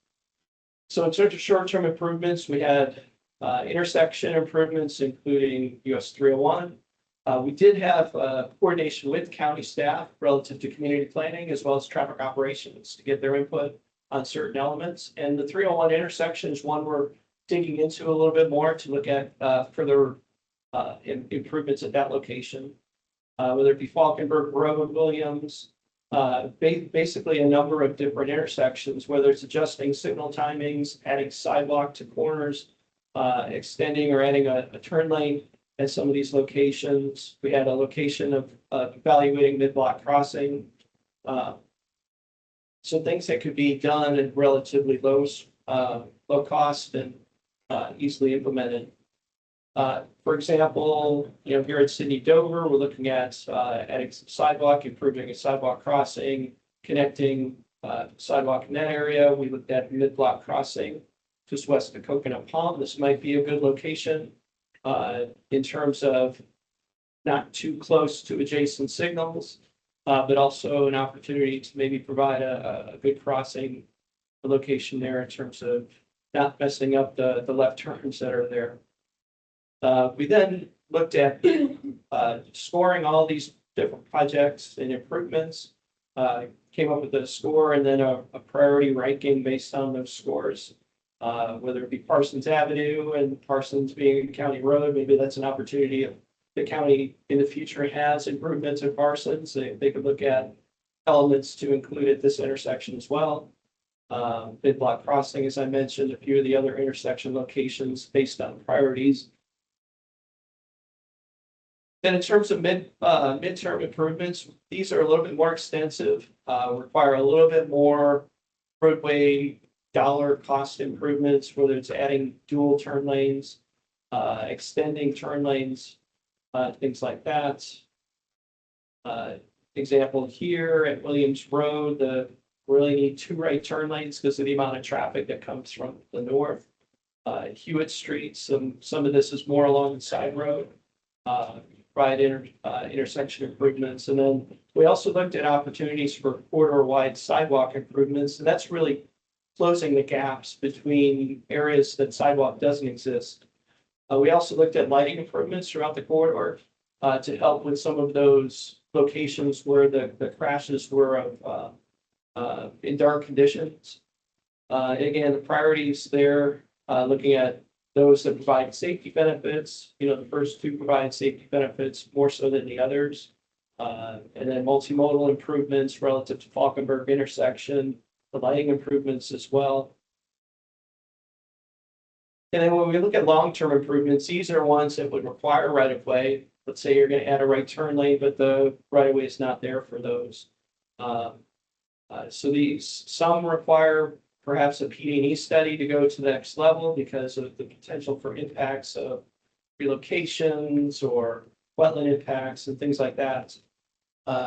So in terms of short-term improvements, we had intersection improvements, including US 301. We did have coordination with county staff relative to community planning as well as traffic operations to get their input on certain elements. And the 301 intersection is one we're digging into a little bit more to look at further improvements at that location. Whether it be Falkenberg Road, Williams, basically a number of different intersections, whether it's adjusting signal timings, adding sidewalk to corners, extending or adding a turn lane at some of these locations. We had a location of evaluating mid-block crossing. So things that could be done at relatively low cost and easily implemented. For example, here at Sydney Dover, we're looking at adding some sidewalk, improving a sidewalk crossing, connecting sidewalk in that area. We looked at mid-block crossing just west of Coconut Palm. This might be a good location in terms of not too close to adjacent signals, but also an opportunity to maybe provide a good crossing the location there in terms of not messing up the left turns that are there. We then looked at scoring all these different projects and improvements. Came up with a score and then a priority ranking based on those scores. Whether it be Parsons Avenue and Parsons being a county road, maybe that's an opportunity if the county in the future has improvements in Parsons. They could look at elements to include at this intersection as well. Bid block crossing, as I mentioned, a few of the other intersection locations based on priorities. Then in terms of midterm improvements, these are a little bit more extensive, require a little bit more roadway dollar cost improvements, whether it's adding dual turn lanes, extending turn lanes, things like that. Example here at Williams Road, we really need 2 right turn lanes because of the amount of traffic that comes from the north. Hewitt Street, some of this is more along the side road. Intersection improvements. And then we also looked at opportunities for corridor-wide sidewalk improvements, and that's really closing the gaps between areas that sidewalk doesn't exist. We also looked at lighting improvements throughout the corridor to help with some of those locations where the crashes were in dark conditions. Again, the priorities there, looking at those that provide safety benefits, the first 2 provide safety benefits more so than the others. And then multimodal improvements relative to Falkenberg intersection, the lighting improvements as well. And then when we look at long-term improvements, these are ones that would require right-of-way. Let's say you're going to add a right turn lane, but the right-of-way is not there for those. So some require perhaps a PD&E study to go to the next level because of the potential for impacts of relocations or wetland impacts and things like that.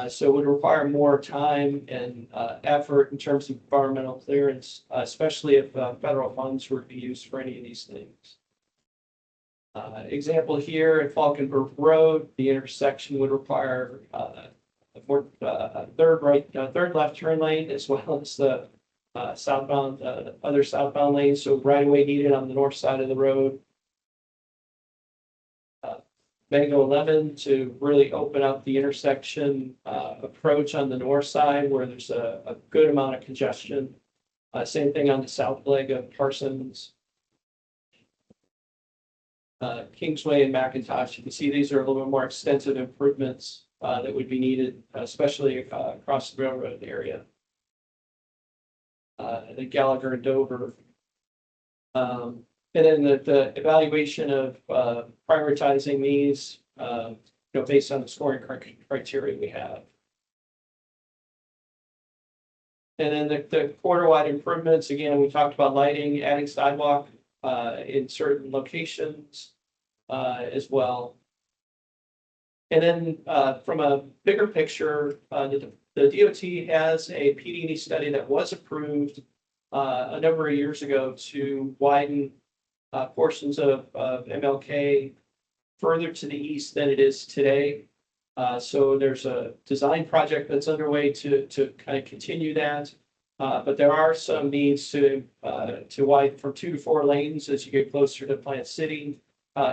So it would require more time and effort in terms of environmental clearance, especially if federal funds were to be used for any of these things. Example here at Falkenberg Road, the intersection would require a third left turn lane as well as the other southbound lanes, so right away needed on the north side of the road. Mango 11 to really open up the intersection approach on the north side where there's a good amount of congestion. Same thing on the south leg of Parsons. Kingsway and McIntosh, you can see these are a little bit more extensive improvements that would be needed, especially across the railroad area. The Gallagher and Dover. And then the evaluation of prioritizing these, based on the scoring criteria we have. And then the quarter-wide improvements, again, we talked about lighting, adding sidewalk in certain locations as well. And then from a bigger picture, the DOT has a PD&E study that was approved a number of years ago to widen portions of MLK further to the east than it is today. So there's a design project that's underway to kind of continue that. But there are some needs to widen from 2 to 4 lanes as you get closer to Plant City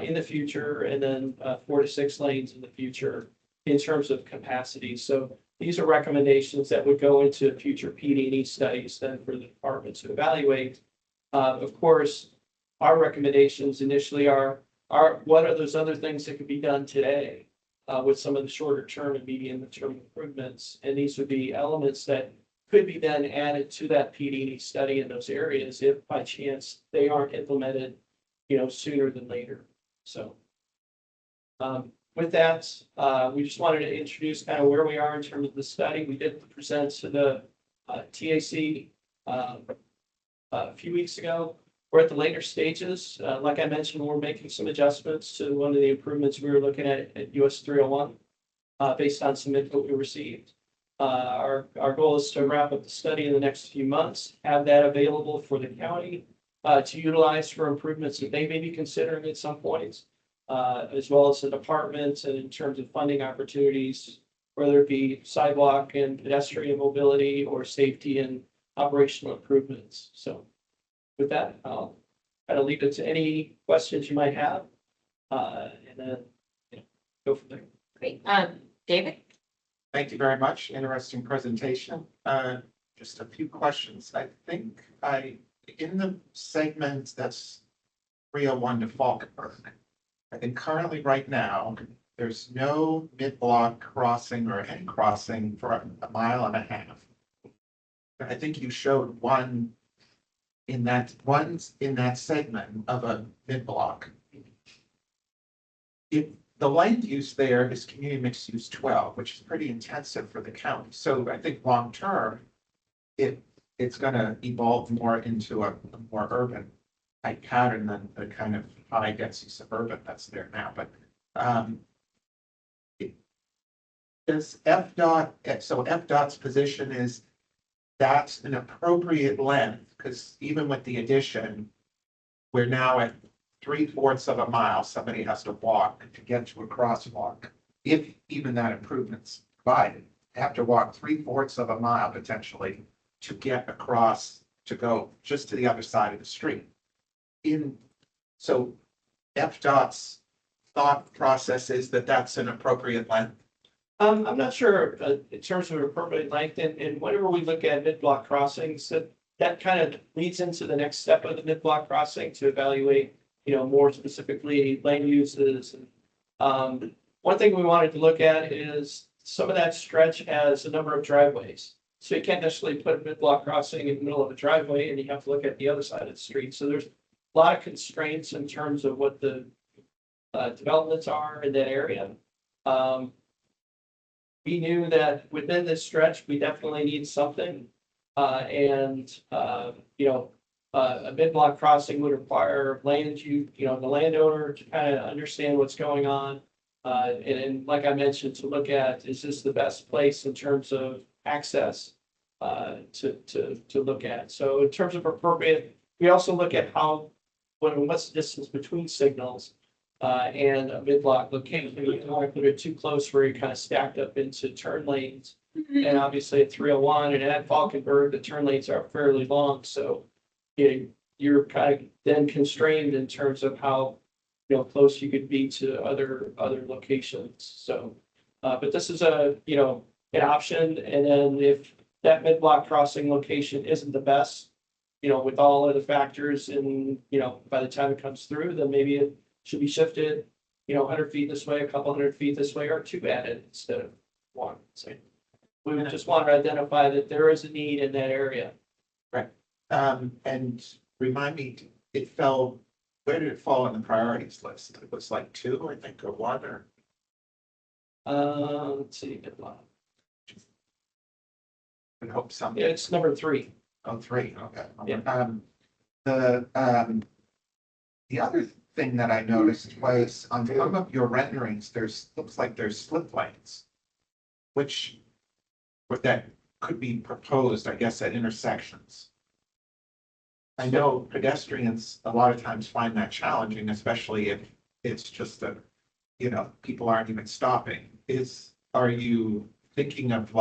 in the future, and then 4 to 6 lanes in the future in terms of capacity. So these are recommendations that would go into future PD&E studies then for the department to evaluate. Of course, our recommendations initially are what are those other things that could be done today with some of the shorter term and medium term improvements. And these would be elements that could be then added to that PD&E study in those areas if by chance they aren't implemented, sooner than later. So with that, we just wanted to introduce kind of where we are in terms of the study. We did present to the TAC a few weeks ago. We're at the later stages. Like I mentioned, we're making some adjustments to one of the improvements we were looking at US 301 based on some input we received. Our goal is to wrap up the study in the next few months, have that available for the county to utilize for improvements that they may be considering at some points, as well as the departments and in terms of funding opportunities, whether it be sidewalk and pedestrian mobility or safety and operational improvements. So with that, I'll kind of leave it to any questions you might have. And then go from there. Great. David? Thank you very much. Interesting presentation. Just a few questions. I think in the segment that's 301 to Falkenberg, I think currently right now, there's no mid-block crossing or any crossing for a mile and a half. I think you showed one in that segment of a mid-block. If the land use there is community mixed use 12, which is pretty intensive for the county. So I think long-term, it's gonna evolve more into a more urban type pattern than the kind of high density suburban that's there now, but does FDOT, so FDOT's position is that's an appropriate length, because even with the addition, we're now at 3/4 of a mile, somebody has to walk to get to a crosswalk. If even that improvement's provided, they have to walk 3/4 of a mile potentially to get across, to go just to the other side of the street. So FDOT's thought process is that that's an appropriate length. I'm not sure in terms of appropriate length, and whenever we look at mid-block crossings, that kind of leads into the next step of the mid-block crossing to evaluate, more specifically land uses. One thing we wanted to look at is some of that stretch has a number of driveways. So you can't necessarily put a mid-block crossing in the middle of a driveway, and you have to look at the other side of the street. So there's a lot of constraints in terms of what the developments are in that area. We knew that within this stretch, we definitely need something. A mid-block crossing would require land the landowner to kind of understand what's going on. And like I mentioned, to look at, is this the best place in terms of access to look at? So in terms of appropriate, we also look at what's the distance between signals and a mid-block location. You don't want to put it too close where you're kind of stacked up into turn lanes. And obviously at 301 and at Falkenberg, the turn lanes are fairly long. So you're kind of then constrained in terms of how close you could be to other locations. So, but this is an option. And then if that mid-block crossing location isn't the best, with all of the factors and, by the time it comes through, then maybe it should be shifted, 100 feet this way, a couple hundred feet this way, or two added instead of one. So we would just want to identify that there is a need in that area. Right. And remind me, where did it fall in the priorities list? It was like 2, I think, or 1, or? Let's see. I hope something. Yeah, it's number 3. Oh, 3, okay. Yeah. The other thing that I noticed was on some of your renderings, looks like there's slip lanes, that could be proposed, I guess, at intersections. I know pedestrians a lot of times find that challenging, especially if it's just people aren't even stopping. Are you thinking of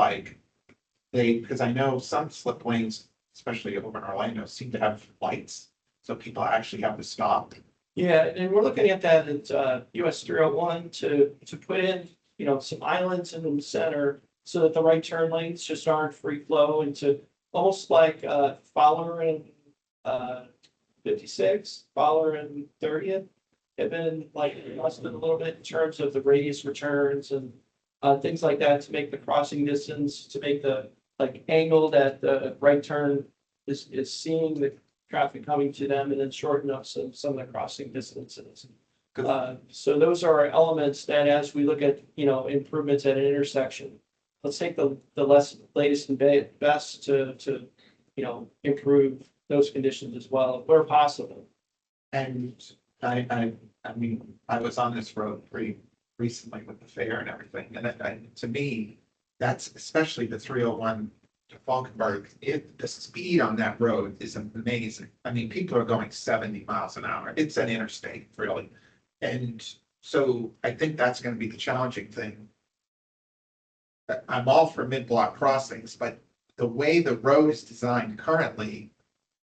because I know some slip lanes, especially over in Orlando, seem to have lights, so people actually have to stop. Yeah, and we're looking at that at US 301 to put in, some islands in the center so that the right turn lanes just aren't free flow, and to almost like Fowler and 56, Fowler and 30th have been adjusted a little bit in terms of the radius returns and things like that to make the crossing distance, to make the angle that the right turn is seeing the traffic coming to them, and then shorten up some of the crossing distances. So those are elements that as we look at, improvements at an intersection, let's take the latest and best to improve those conditions as well, where possible. And I mean, I was on this road pretty recently with the fair and everything, and to me, that's especially the 301 to Falkenberg. The speed on that road is amazing. I mean, people are going 70 miles an hour. It's an interstate, really. And so I think that's going to be the challenging thing. I'm all for mid-block crossings, but the way the road is designed currently,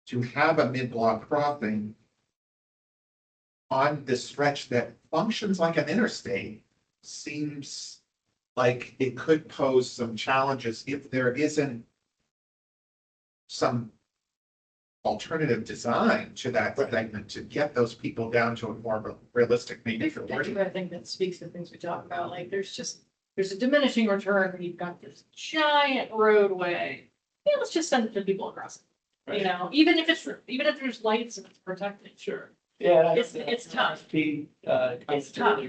to have a mid-block crossing on this stretch that functions like an interstate seems like it could pose some challenges if there isn't some alternative design to that segment to get those people down to a more realistic maybe. I think that speaks to things we talk about, like there's a diminishing return when you've got this giant roadway. Yeah, let's just send it to people across it, you know, even if there's lights and it's protected. Sure. Yeah. It's tough. It's tough.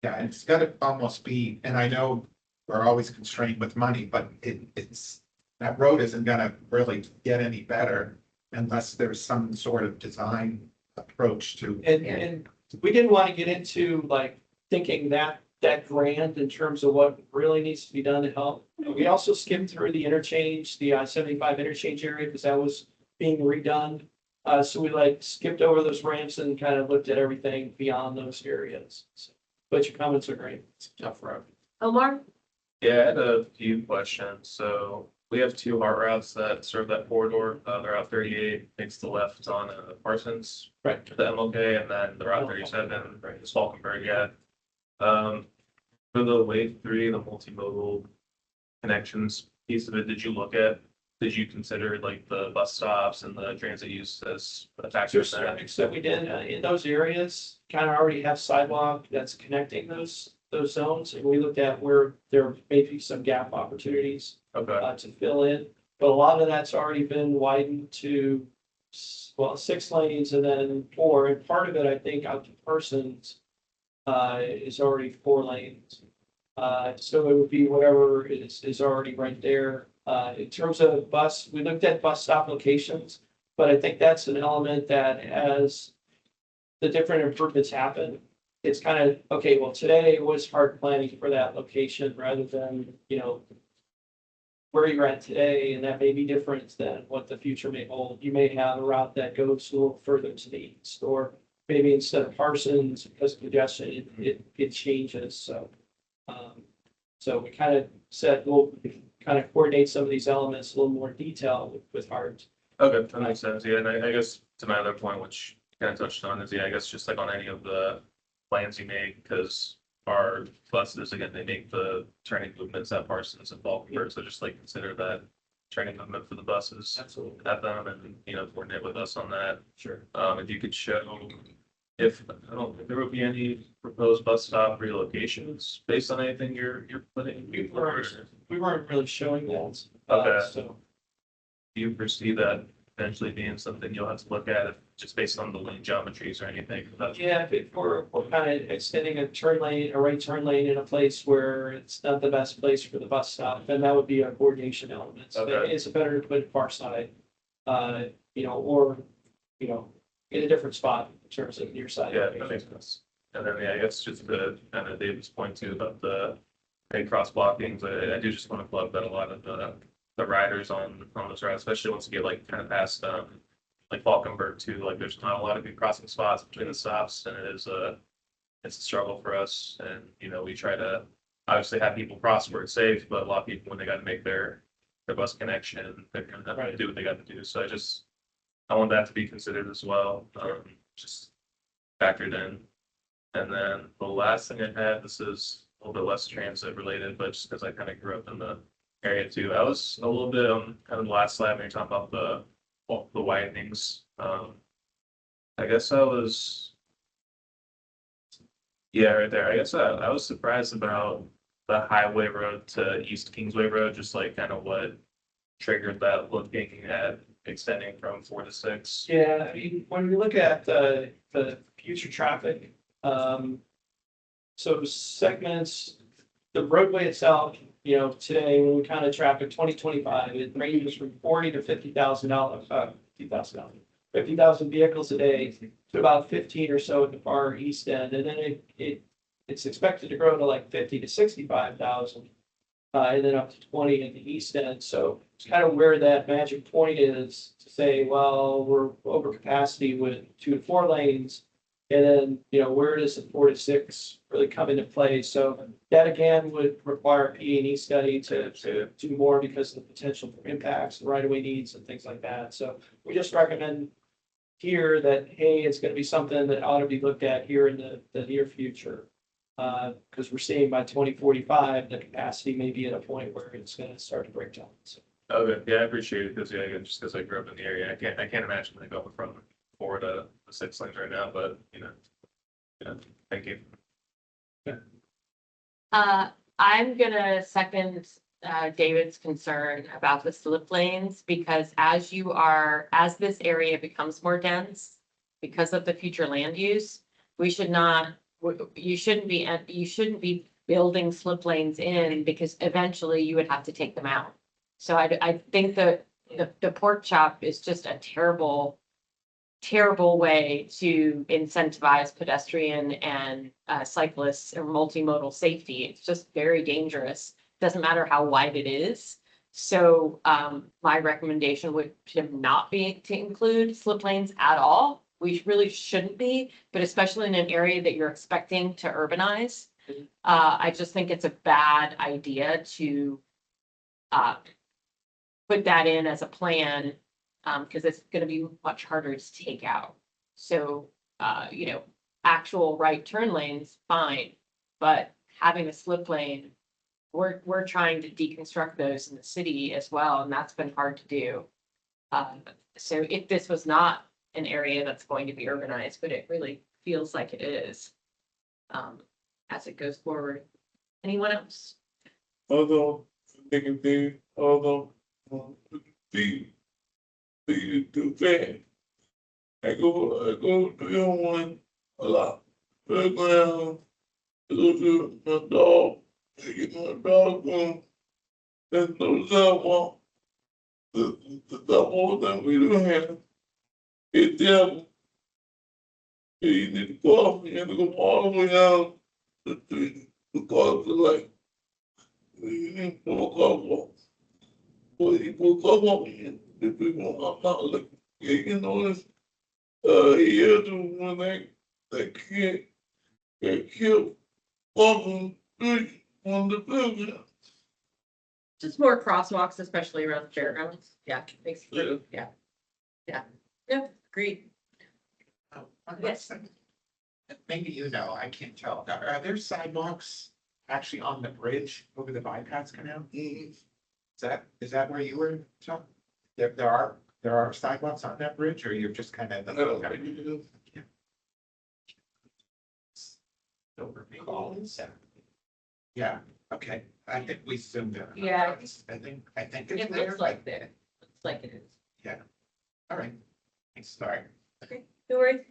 Yeah, it's gotta almost be, and I know we're always constrained with money, but it's, that road isn't gonna really get any better unless there's some sort of design approach to. And we didn't want to get into like thinking that grand in terms of what really needs to be done to help. We also skimmed through the interchange, the I-75 interchange area, because that was being redone. So we like skipped over those ramps and kind of looked at everything beyond those areas. So, but your comments are great. It's a tough road. Omar? Yeah, I had a few questions. So we have two heart routes that serve that corridor. The Route 38 makes the left on Parsons, right, to the MLK, and then the Route 37, right, is Falkenberg, yeah. For the Wave 3, the multimodal connections piece of it, did you consider like the bus stops and the transit use as a factor in there? That we did in those areas, kind of already have sidewalk that's connecting those zones, and we looked at where there may be some gap opportunities to fill in. But a lot of that's already been widened to, well, 6 lanes and then 4, and part of it, I think, out to Parsons is already 4 lanes. So it would be whatever is already right there. In terms of bus, we looked at bus stop locations, but I think that's an element that as the different improvements happen, it's kind of, okay, well, today was hard planning for that location rather than, you know, where you're at today, and that may be different than what the future may hold. You may have a route that goes a little further to the east, or maybe instead of Parsons, because of congestion, it changes. So we kind of said, we'll kind of coordinate some of these elements a little more detail with Hart. Okay, that makes sense. Yeah, and I guess to my other point, which you kind of touched on, is I guess just like on any of the plans you make, because our buses, again, they make the turning movements at Parsons and Falkenberg, so just like consider that turning movement for the buses. Absolutely. At them, and coordinate with us on that. Sure. If you could show if there would be any proposed bus stop relocations based on anything you're putting. We weren't really showing that. Okay. So do you foresee that eventually being something you'll have to look at, just based on the lane geometries or anything? yeah, if we're kind of extending a right turn lane in a place where it's not the best place for the bus stop, then that would be a coordination element. So it's better to put it far side, or in a different spot in terms of near side. Yeah, that makes sense. And then, I guess just to kind of David's point too about the cross blockings, I do just want to plug that a lot of the riders on this route, especially once you get like kind of past like Falkenberg too, like there's not a lot of good crossing spots between the stops, and it's a struggle for us. And we try to obviously have people cross where it's safe, but a lot of people, when they got to make their bus connection, they're going to have to do what they got to do. So I want that to be considered as well, just factored in. And then the last thing I had, this is a little bit less transit related, but just because I kind of grew up in the area too, I was a little bit on kind of the last slide when you're talking about the widenings. I guess I was, yeah, right there. I guess I was surprised about the Highway Road to East Kingsway Road, just like kind of what triggered that, looking at extending from 4 to 6. Yeah, I mean, when we look at the future traffic, so segments, the roadway itself, today when we kind of traffic 2025, it ranges from 40 to $50,000 vehicles a day to about 15 or so at the far east end, and then it's expected to grow to like 50 to 65,000. And then up to 20 at the east end. So it's kind of where that magic point is to say, well, we're over capacity with 2 to 4 lanes. And then, where does the 4 to 6 really come into play? So that again would require a P&E study to do more because of the potential for impacts, right of way needs and things like that. So we just recommend here that, hey, it's going to be something that ought to be looked at here in the near future. Because we're seeing by 2045, the capacity may be at a point where it's going to start to break down. So. Okay, yeah, I appreciate it, because, again, just because I grew up in the area, I can't imagine like going from 4 to 6 lanes right now, but, yeah, thank you. I'm gonna second David's concern about the slip lanes, because as this area becomes more dense, because of the future land use, you shouldn't be building slip lanes in, because eventually you would have to take them out. So I think that the pork chop is just a terrible way to incentivize pedestrian and cyclists or multimodal safety. It's just very dangerous. Doesn't matter how wide it is. So my recommendation would not be to include slip lanes at all. We really shouldn't be, but especially in an area that you're expecting to urbanize. I just think it's a bad idea to put that in as a plan, because it's going to be much harder to take out. So, actual right turn lanes, fine, but having a slip lane, we're trying to deconstruct those in the city as well, and that's been hard to do. So if this was not an area that's going to be urbanized, but it really feels like it is, as it goes forward. Anyone else? Although, be too fast. I go 301 a lot. Playground, I go to my dog, I get my dog on. There's no sidewalk. The sidewalk that we do have, it's terrible. You need to go off, you have to go all the way down the street to cross the lake. You need to walk. Well, you will come up in the people, I'm not looking, it's here to when they can't get killed walking street on the building. Just more crosswalks, especially around the fairgrounds. Yeah, makes it, yeah. Agreed. Yes. Maybe I can't tell. Are there sidewalks actually on the bridge over the bypass canal? Is that where you were, Tom? There are sidewalks on that bridge, or you're just kind of. Don't recall. Yeah, okay, I think we zoomed in. Yeah. I think It it's there. looks like there. Looks like it is. Yeah, all right, thanks, sorry. Okay, no worries.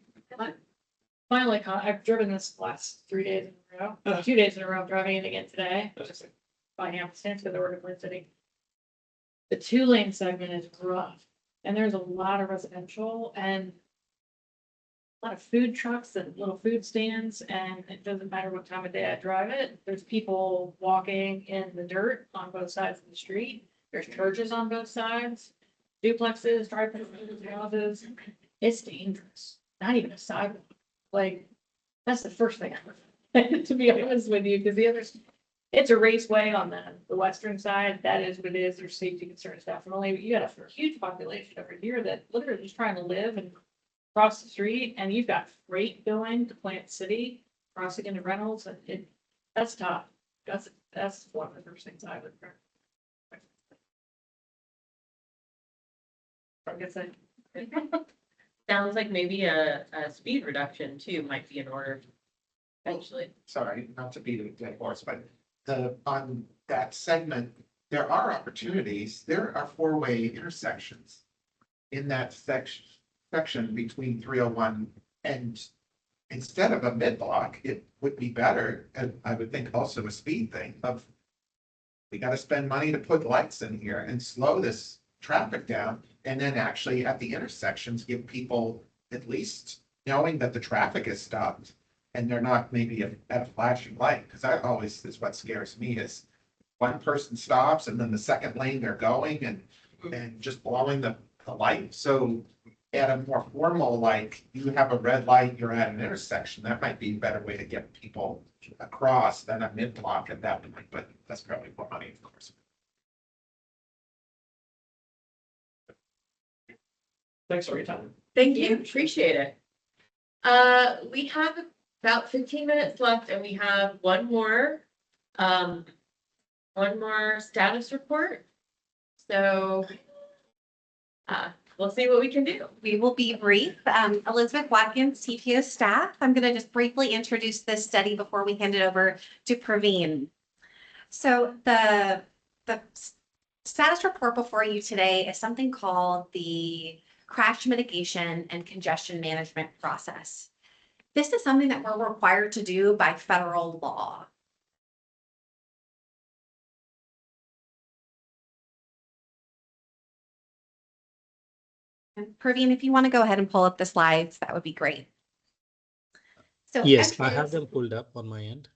Finally, I've driven this last 3 days in a row, 2 days in a row, I'm driving it again today, just by happenstance because I work in Flint City. The 2-lane segment is rough, and there's a lot of residential and a lot of food trucks and little food stands, and it doesn't matter what time of day I drive it. There's people walking in the dirt on both sides of the street. There's churches on both sides, duplexes, drive-through houses. It's dangerous. Not even a sidewalk. Like, that's the first thing to be honest with you, because the others, it's a raceway on the western side. That is what it is. There's safety concerns definitely. But you got a huge population over here that literally is trying to live and cross the street, and you've got freight going to Plant City, crossing into Reynolds, and that's tough. That's one of the first things I would. I guess Sounds like maybe a speed reduction too might be in order eventually. Sorry, not to beat a dead horse, but on that segment, there are opportunities. There are 4-way intersections in that section between 301 and instead of a mid-block, it would be better, and I would think also a speed thing of we got to spend money to put lights in here and slow this traffic down, and then actually at the intersections give people at least knowing that the traffic is stopped and they're not maybe at a flashing light, because that always is what scares me is one person stops and then the second lane they're going and just blowing the light. So at a more formal, like you have a red light, you're at an intersection, that might be a better way to get people across than a mid-block at that point, but that's probably more money, of course. Thanks for your time. Thank you, appreciate it. We have about 15 minutes left and we have one more status report. So we'll see what we can do. We will be brief. Elizabeth Watkins, TPO staff. I'm going to just briefly introduce this study before we hand it over to Praveen. So the status report before you today is something called the Crash Mitigation and Congestion Management Process. This is something that we're required to do by federal law. And Praveen, if you want to go ahead and pull up the slides, that would be great. So yes, I have them pulled up on my end.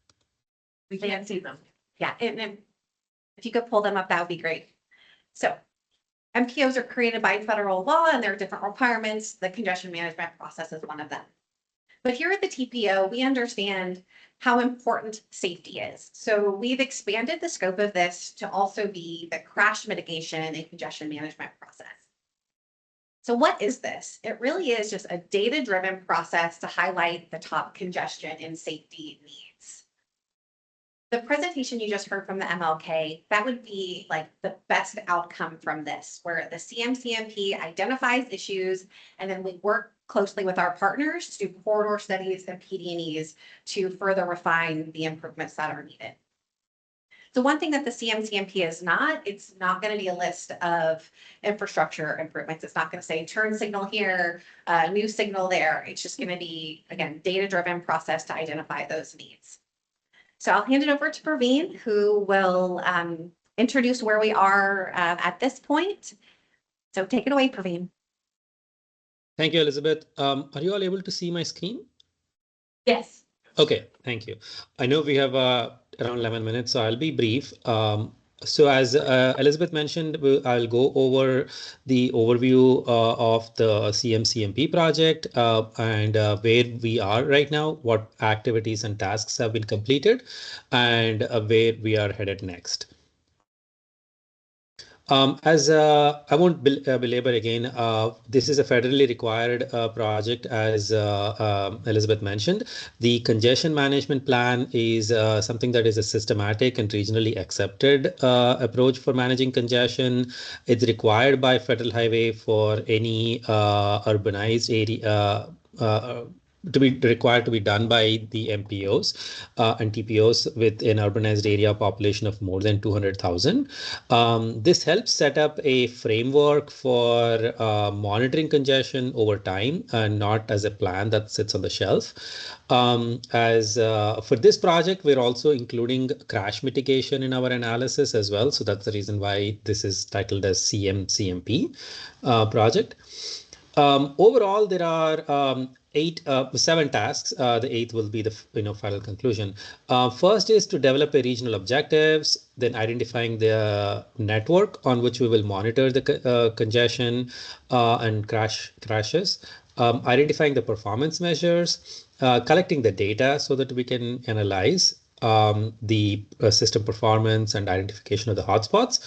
We can't see them. Yeah, and if you could pull them up, that would be great. So MPOs are created by federal law and there are different requirements. The congestion management process is one of them. But here at the TPO, we understand how important safety is. So we've expanded the scope of this to also be the crash mitigation and congestion management process. So what is this? It really is just a data-driven process to highlight the top congestion and safety needs. The presentation you just heard from the MLK, that would be like the best outcome from this, where the CMCMP identifies issues and then we work closely with our partners to do corridor studies and PD&Es to further refine the improvements that are needed. So one thing that the CMCMP is not, it's not going to be a list of infrastructure improvements. It's not going to say turn signal here, new signal there. It's just going to be, again, data-driven process to identify those needs. So I'll hand it over to Praveen, who will introduce where we are at this point. So take it away, Praveen. Thank you, Elizabeth. Are you all able to see my screen? Yes. Okay, thank you. I know we have around 11 minutes, so I'll be brief. So as Elizabeth mentioned, I'll go over the overview of the CMCMP project and where we are right now, what activities and tasks have been completed, and where we are headed next. I won't belabor again, this is a federally required project, as Elizabeth mentioned. The congestion management plan is something that is a systematic and regionally accepted approach for managing congestion. It's required by Federal Highway for any urbanized area. To be required to be done by the MPOs and TPOs with an urbanized area population of more than 200,000. This helps set up a framework for monitoring congestion over time and not as a plan that sits on the shelf. For this project, we're also including crash mitigation in our analysis as well. So that's the reason why this is titled as CMCMP project. Overall, there are 7 tasks. The 8th will be the final conclusion. First is to develop a regional objectives, then identifying the network on which we will monitor the congestion and crashes, identifying the performance measures, collecting the data so that we can analyze the system performance and identification of the hotspots,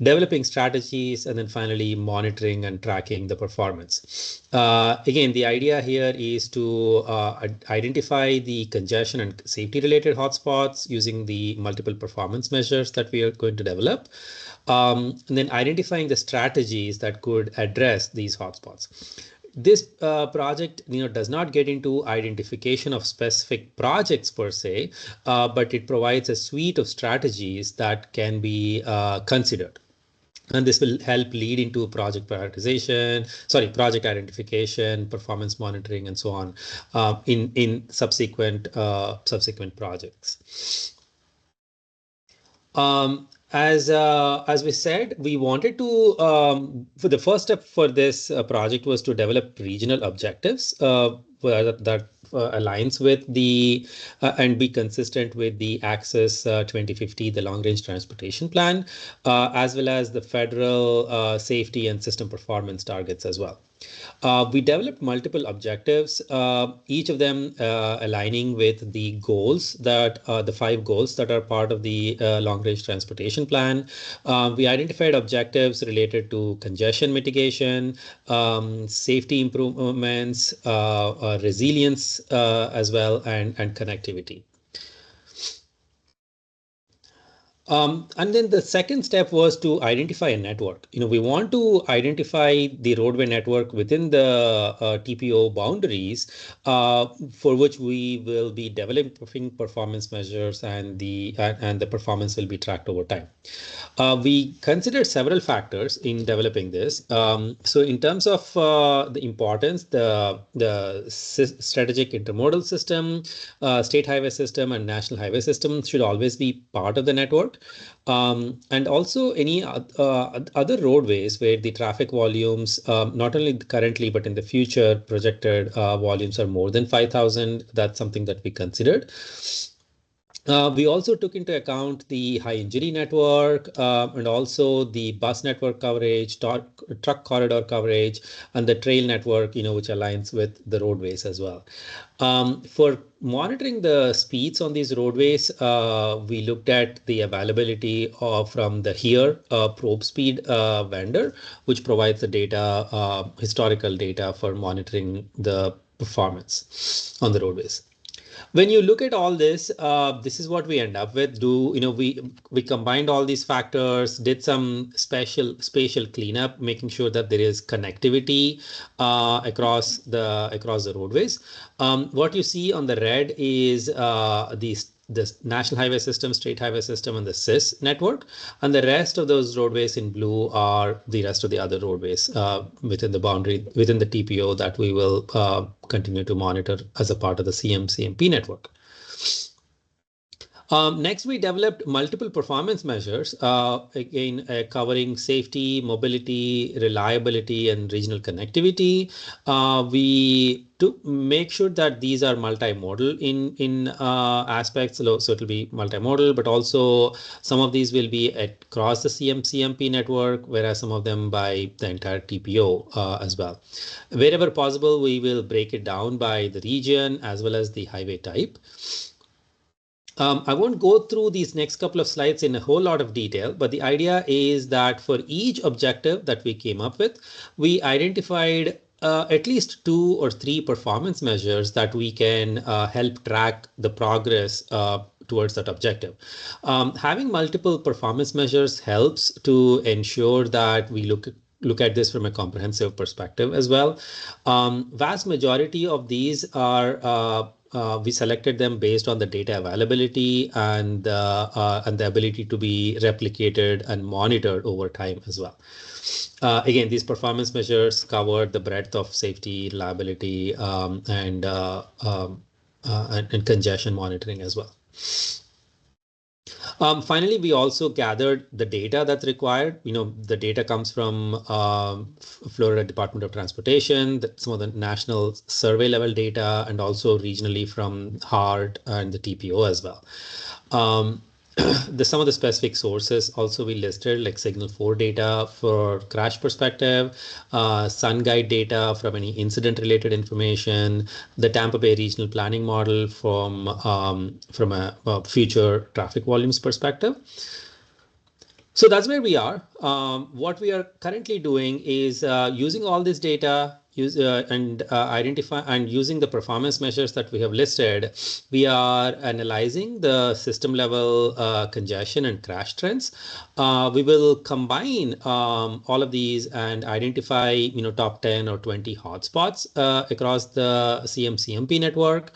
developing strategies, and then finally monitoring and tracking the performance. Again, the idea here is to identify the congestion and safety related hotspots using the multiple performance measures that we are going to develop, and then identifying the strategies that could address these hotspots. This project does not get into identification of specific projects per se, but it provides a suite of strategies that can be considered. And this will help lead into project prioritization, project identification, performance monitoring, and so on in subsequent projects. As we said, we wanted to, for the first step for this project was to develop regional objectives that aligns with the and be consistent with the Access 2050, the long range transportation plan, as well as the federal safety and system performance targets as well. We developed multiple objectives, each of them aligning with the goals that the 5 goals that are part of the long-range transportation plan. We identified objectives related to congestion mitigation, safety improvements, resilience as well, and connectivity. And then the second step was to identify a network. We want to identify the roadway network within the TPO boundaries, for which we will be developing performance measures, and the performance will be tracked over time. We considered several factors in developing this. So in terms of the importance, the strategic intermodal system, state highway system, and national highway system should always be part of the network. And also any other roadways where the traffic volumes, not only currently but in the future projected volumes are more than 5,000. That's something that we considered. We also took into account the high injury network, and also the bus network coverage, truck corridor coverage, and the trail network, which aligns with the roadways as well. For monitoring the speeds on these roadways, we looked at the availability from the HERE probe speed vendor, which provides the data, historical data for monitoring the performance on the roadways. When you look at all this, this is what we end up with. We combined all these factors, did some spatial cleanup, making sure that there is connectivity across the roadways. What you see on the red is the national highway system, state highway system, and the SIS network. And the rest of those roadways in blue are the rest of the other roadways within the boundary, within the TPO that we will continue to monitor as a part of the CMP network. Next, we developed multiple performance measures, again, covering safety, mobility, reliability, and regional connectivity. We to make sure that these are multimodal in aspects, so it'll be multimodal, but also some of these will be across the CMP network, whereas some of them by the entire TPO as well. Wherever possible, we will break it down by the region as well as the highway type. I won't go through these next couple of slides in a whole lot of detail, but the idea is that for each objective that we came up with, we identified at least 2 or 3 performance measures that we can help track the progress towards that objective. Having multiple performance measures helps to ensure that we look at this from a comprehensive perspective as well. Vast majority of these are we selected them based on the data availability and the ability to be replicated and monitored over time as well. Again, these performance measures covered the breadth of safety, reliability, and congestion monitoring as well. Finally, we also gathered the data that's required. The data comes from Florida Department of Transportation, some of the national survey level data, and also regionally from HART and the TPO as well. Some of the specific sources also we listed, like Signal 4 data for crash perspective, SunGuide data from any incident related information, the Tampa Bay regional planning model from a future traffic volumes perspective. So that's where we are. What we are currently doing is using all this data, identify and using the performance measures that we have listed. We are analyzing the system level congestion and crash trends. We will combine all of these and identify top 10 or 20 hotspots across the CMP network,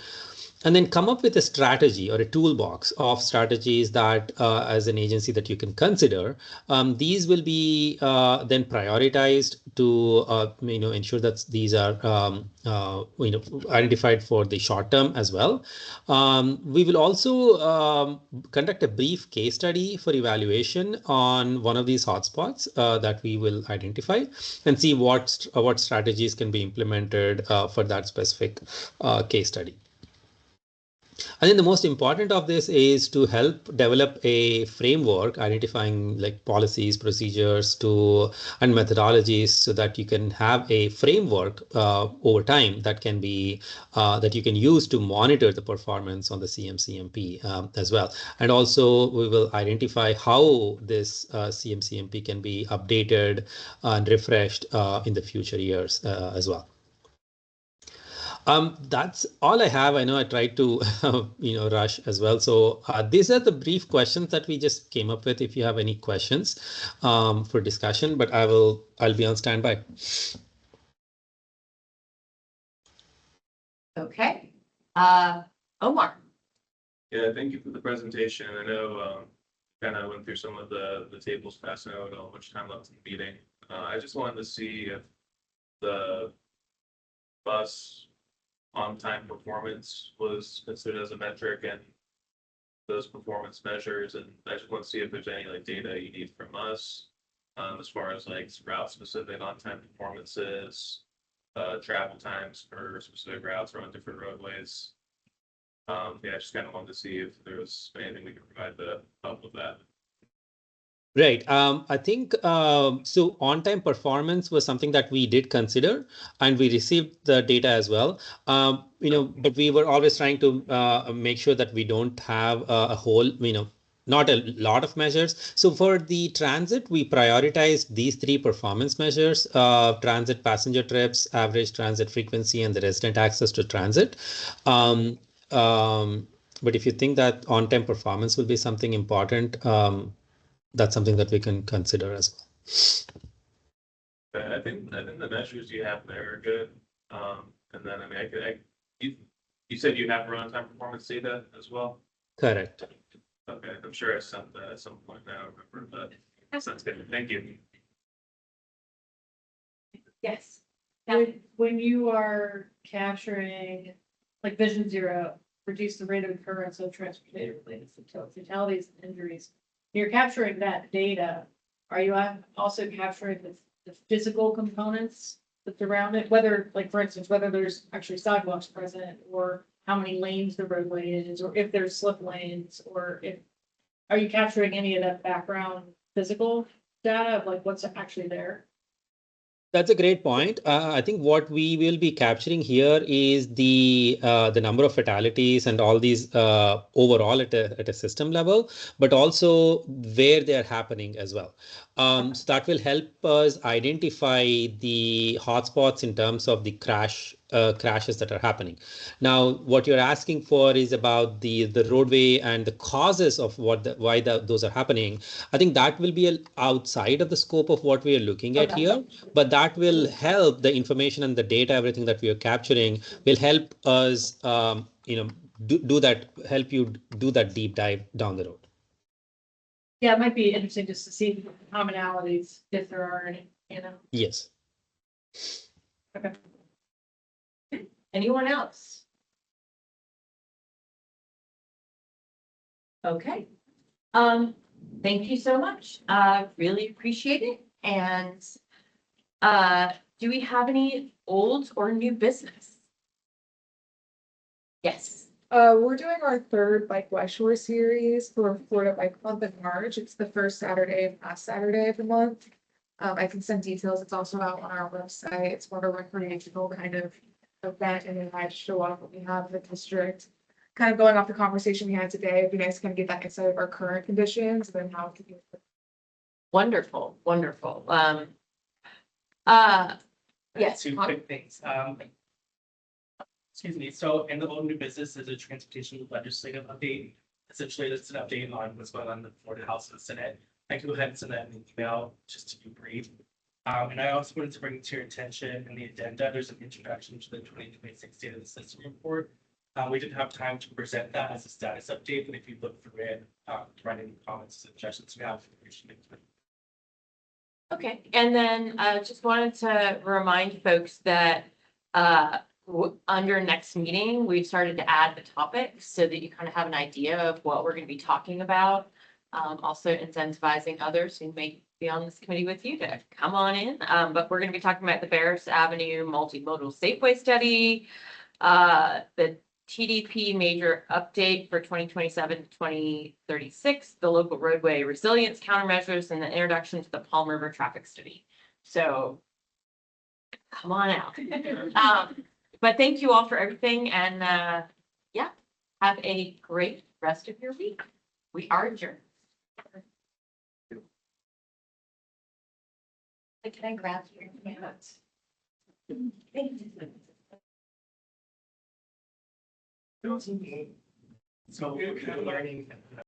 and then come up with a strategy or a toolbox of strategies that as an agency that you can consider. These will be then prioritized to ensure that these are identified for the short term as well. We will also conduct a brief case study for evaluation on one of these hotspots that we will identify, and see what strategies can be implemented for that specific case study. I think the most important of this is to help develop a framework, identifying like policies, procedures and methodologies so that you can have a framework over time that can be that you can use to monitor the performance on the CMCMP as well. And also we will identify how this CMCMP can be updated and refreshed in the future years as well. That's all I have. I know I tried to, rush as well. So these are the brief questions that we just came up with. If you have any questions for discussion, but I'll be on standby. Okay. Omar. Yeah, thank you for the presentation. I know kind of went through some of the tables passing out how much time left in the meeting. I just wanted to see if the bus on-time performance was considered as a metric and those performance measures. And I just want to see if there's any like data you need from us as far as like route specific on-time performances, travel times for specific routes or on different roadways. Yeah, I just kind of wanted to see if there was anything we could provide to help with that. Right. I think so. On-time performance was something that we did consider, and we received the data as well. But we were always trying to make sure that we don't have a whole, not a lot of measures. So for the transit, we prioritized these 3 performance measures: transit passenger trips, average transit frequency, and the resident access to transit. But if you think that on-time performance will be something important, that's something that we can consider as well. I think the measures you have there are good. And then you said you have on-time performance data as well? Correct. Okay, I'm sure I sent that at some point now, remember, but that sounds good. Thank you. Yes. When you are capturing like Vision Zero, reduce the rate of occurrence of transportation-related fatalities and injuries. You're capturing that data. Are you also capturing the physical components that's around it? Whether, like, for instance, whether there's actually sidewalks present, or how many lanes the roadway is, or if there's slip lanes, or are you capturing any of that background physical data of like what's actually there? That's a great point. I think what we will be capturing here is the number of fatalities and all these overall at a system level, but also where they are happening as well. So that will help us identify the hotspots in terms of the crashes that are happening. Now, what you're asking for is about the roadway and the causes of why those are happening. I think that will be outside of the scope of what we are looking at here, but that will help the information and the data, everything that we are capturing will help us, help you do that deep dive down the road. Yeah, it might be interesting just to see commonalities if there are any, Yes. Okay. Anyone else? Okay. Thank you so much. Really appreciate it. And do we have any old or new business? Yes. We're doing our 3rd Bike West Shore series for Florida Bike Month in March. It's the first Saturday, last Saturday of the month. I can send details. It's also out on our website. It's more of a recreational kind of event, and then I show off what we have in the district. Kind of going off the conversation we had today, it'd be nice to kind of get that insight of our current conditions and then how it could be. Wonderful, wonderful. Yes. 2 quick things. Excuse me. So in the old new business is a transportation legislative update. Essentially, it's an update on what's going on in the Florida House and Senate. I can go ahead and send that in an email just to be brief. And I also wanted to bring to your attention in the addenda, there's an introduction to the 2026 State of the System report. We didn't have time to present that as a status update, but if you look through it, write any comments, suggestions we have, appreciate it. Okay, and then just wanted to remind folks that under next meeting, we've started to add the topics so that you kind of have an idea of what we're going to be talking about. Also incentivizing others who may be on this committee with you to come on in. But we're going to be talking about the Barris Avenue multimodal Safeway study, the TDP major update for 2027 to 2036, the local roadway resilience countermeasures, and the introduction to the Palm River traffic study. So come on out. But thank you all for everything, and yeah, have a great rest of your week. We are adjourned. Can I grab your notes? Thank you. So we're learning.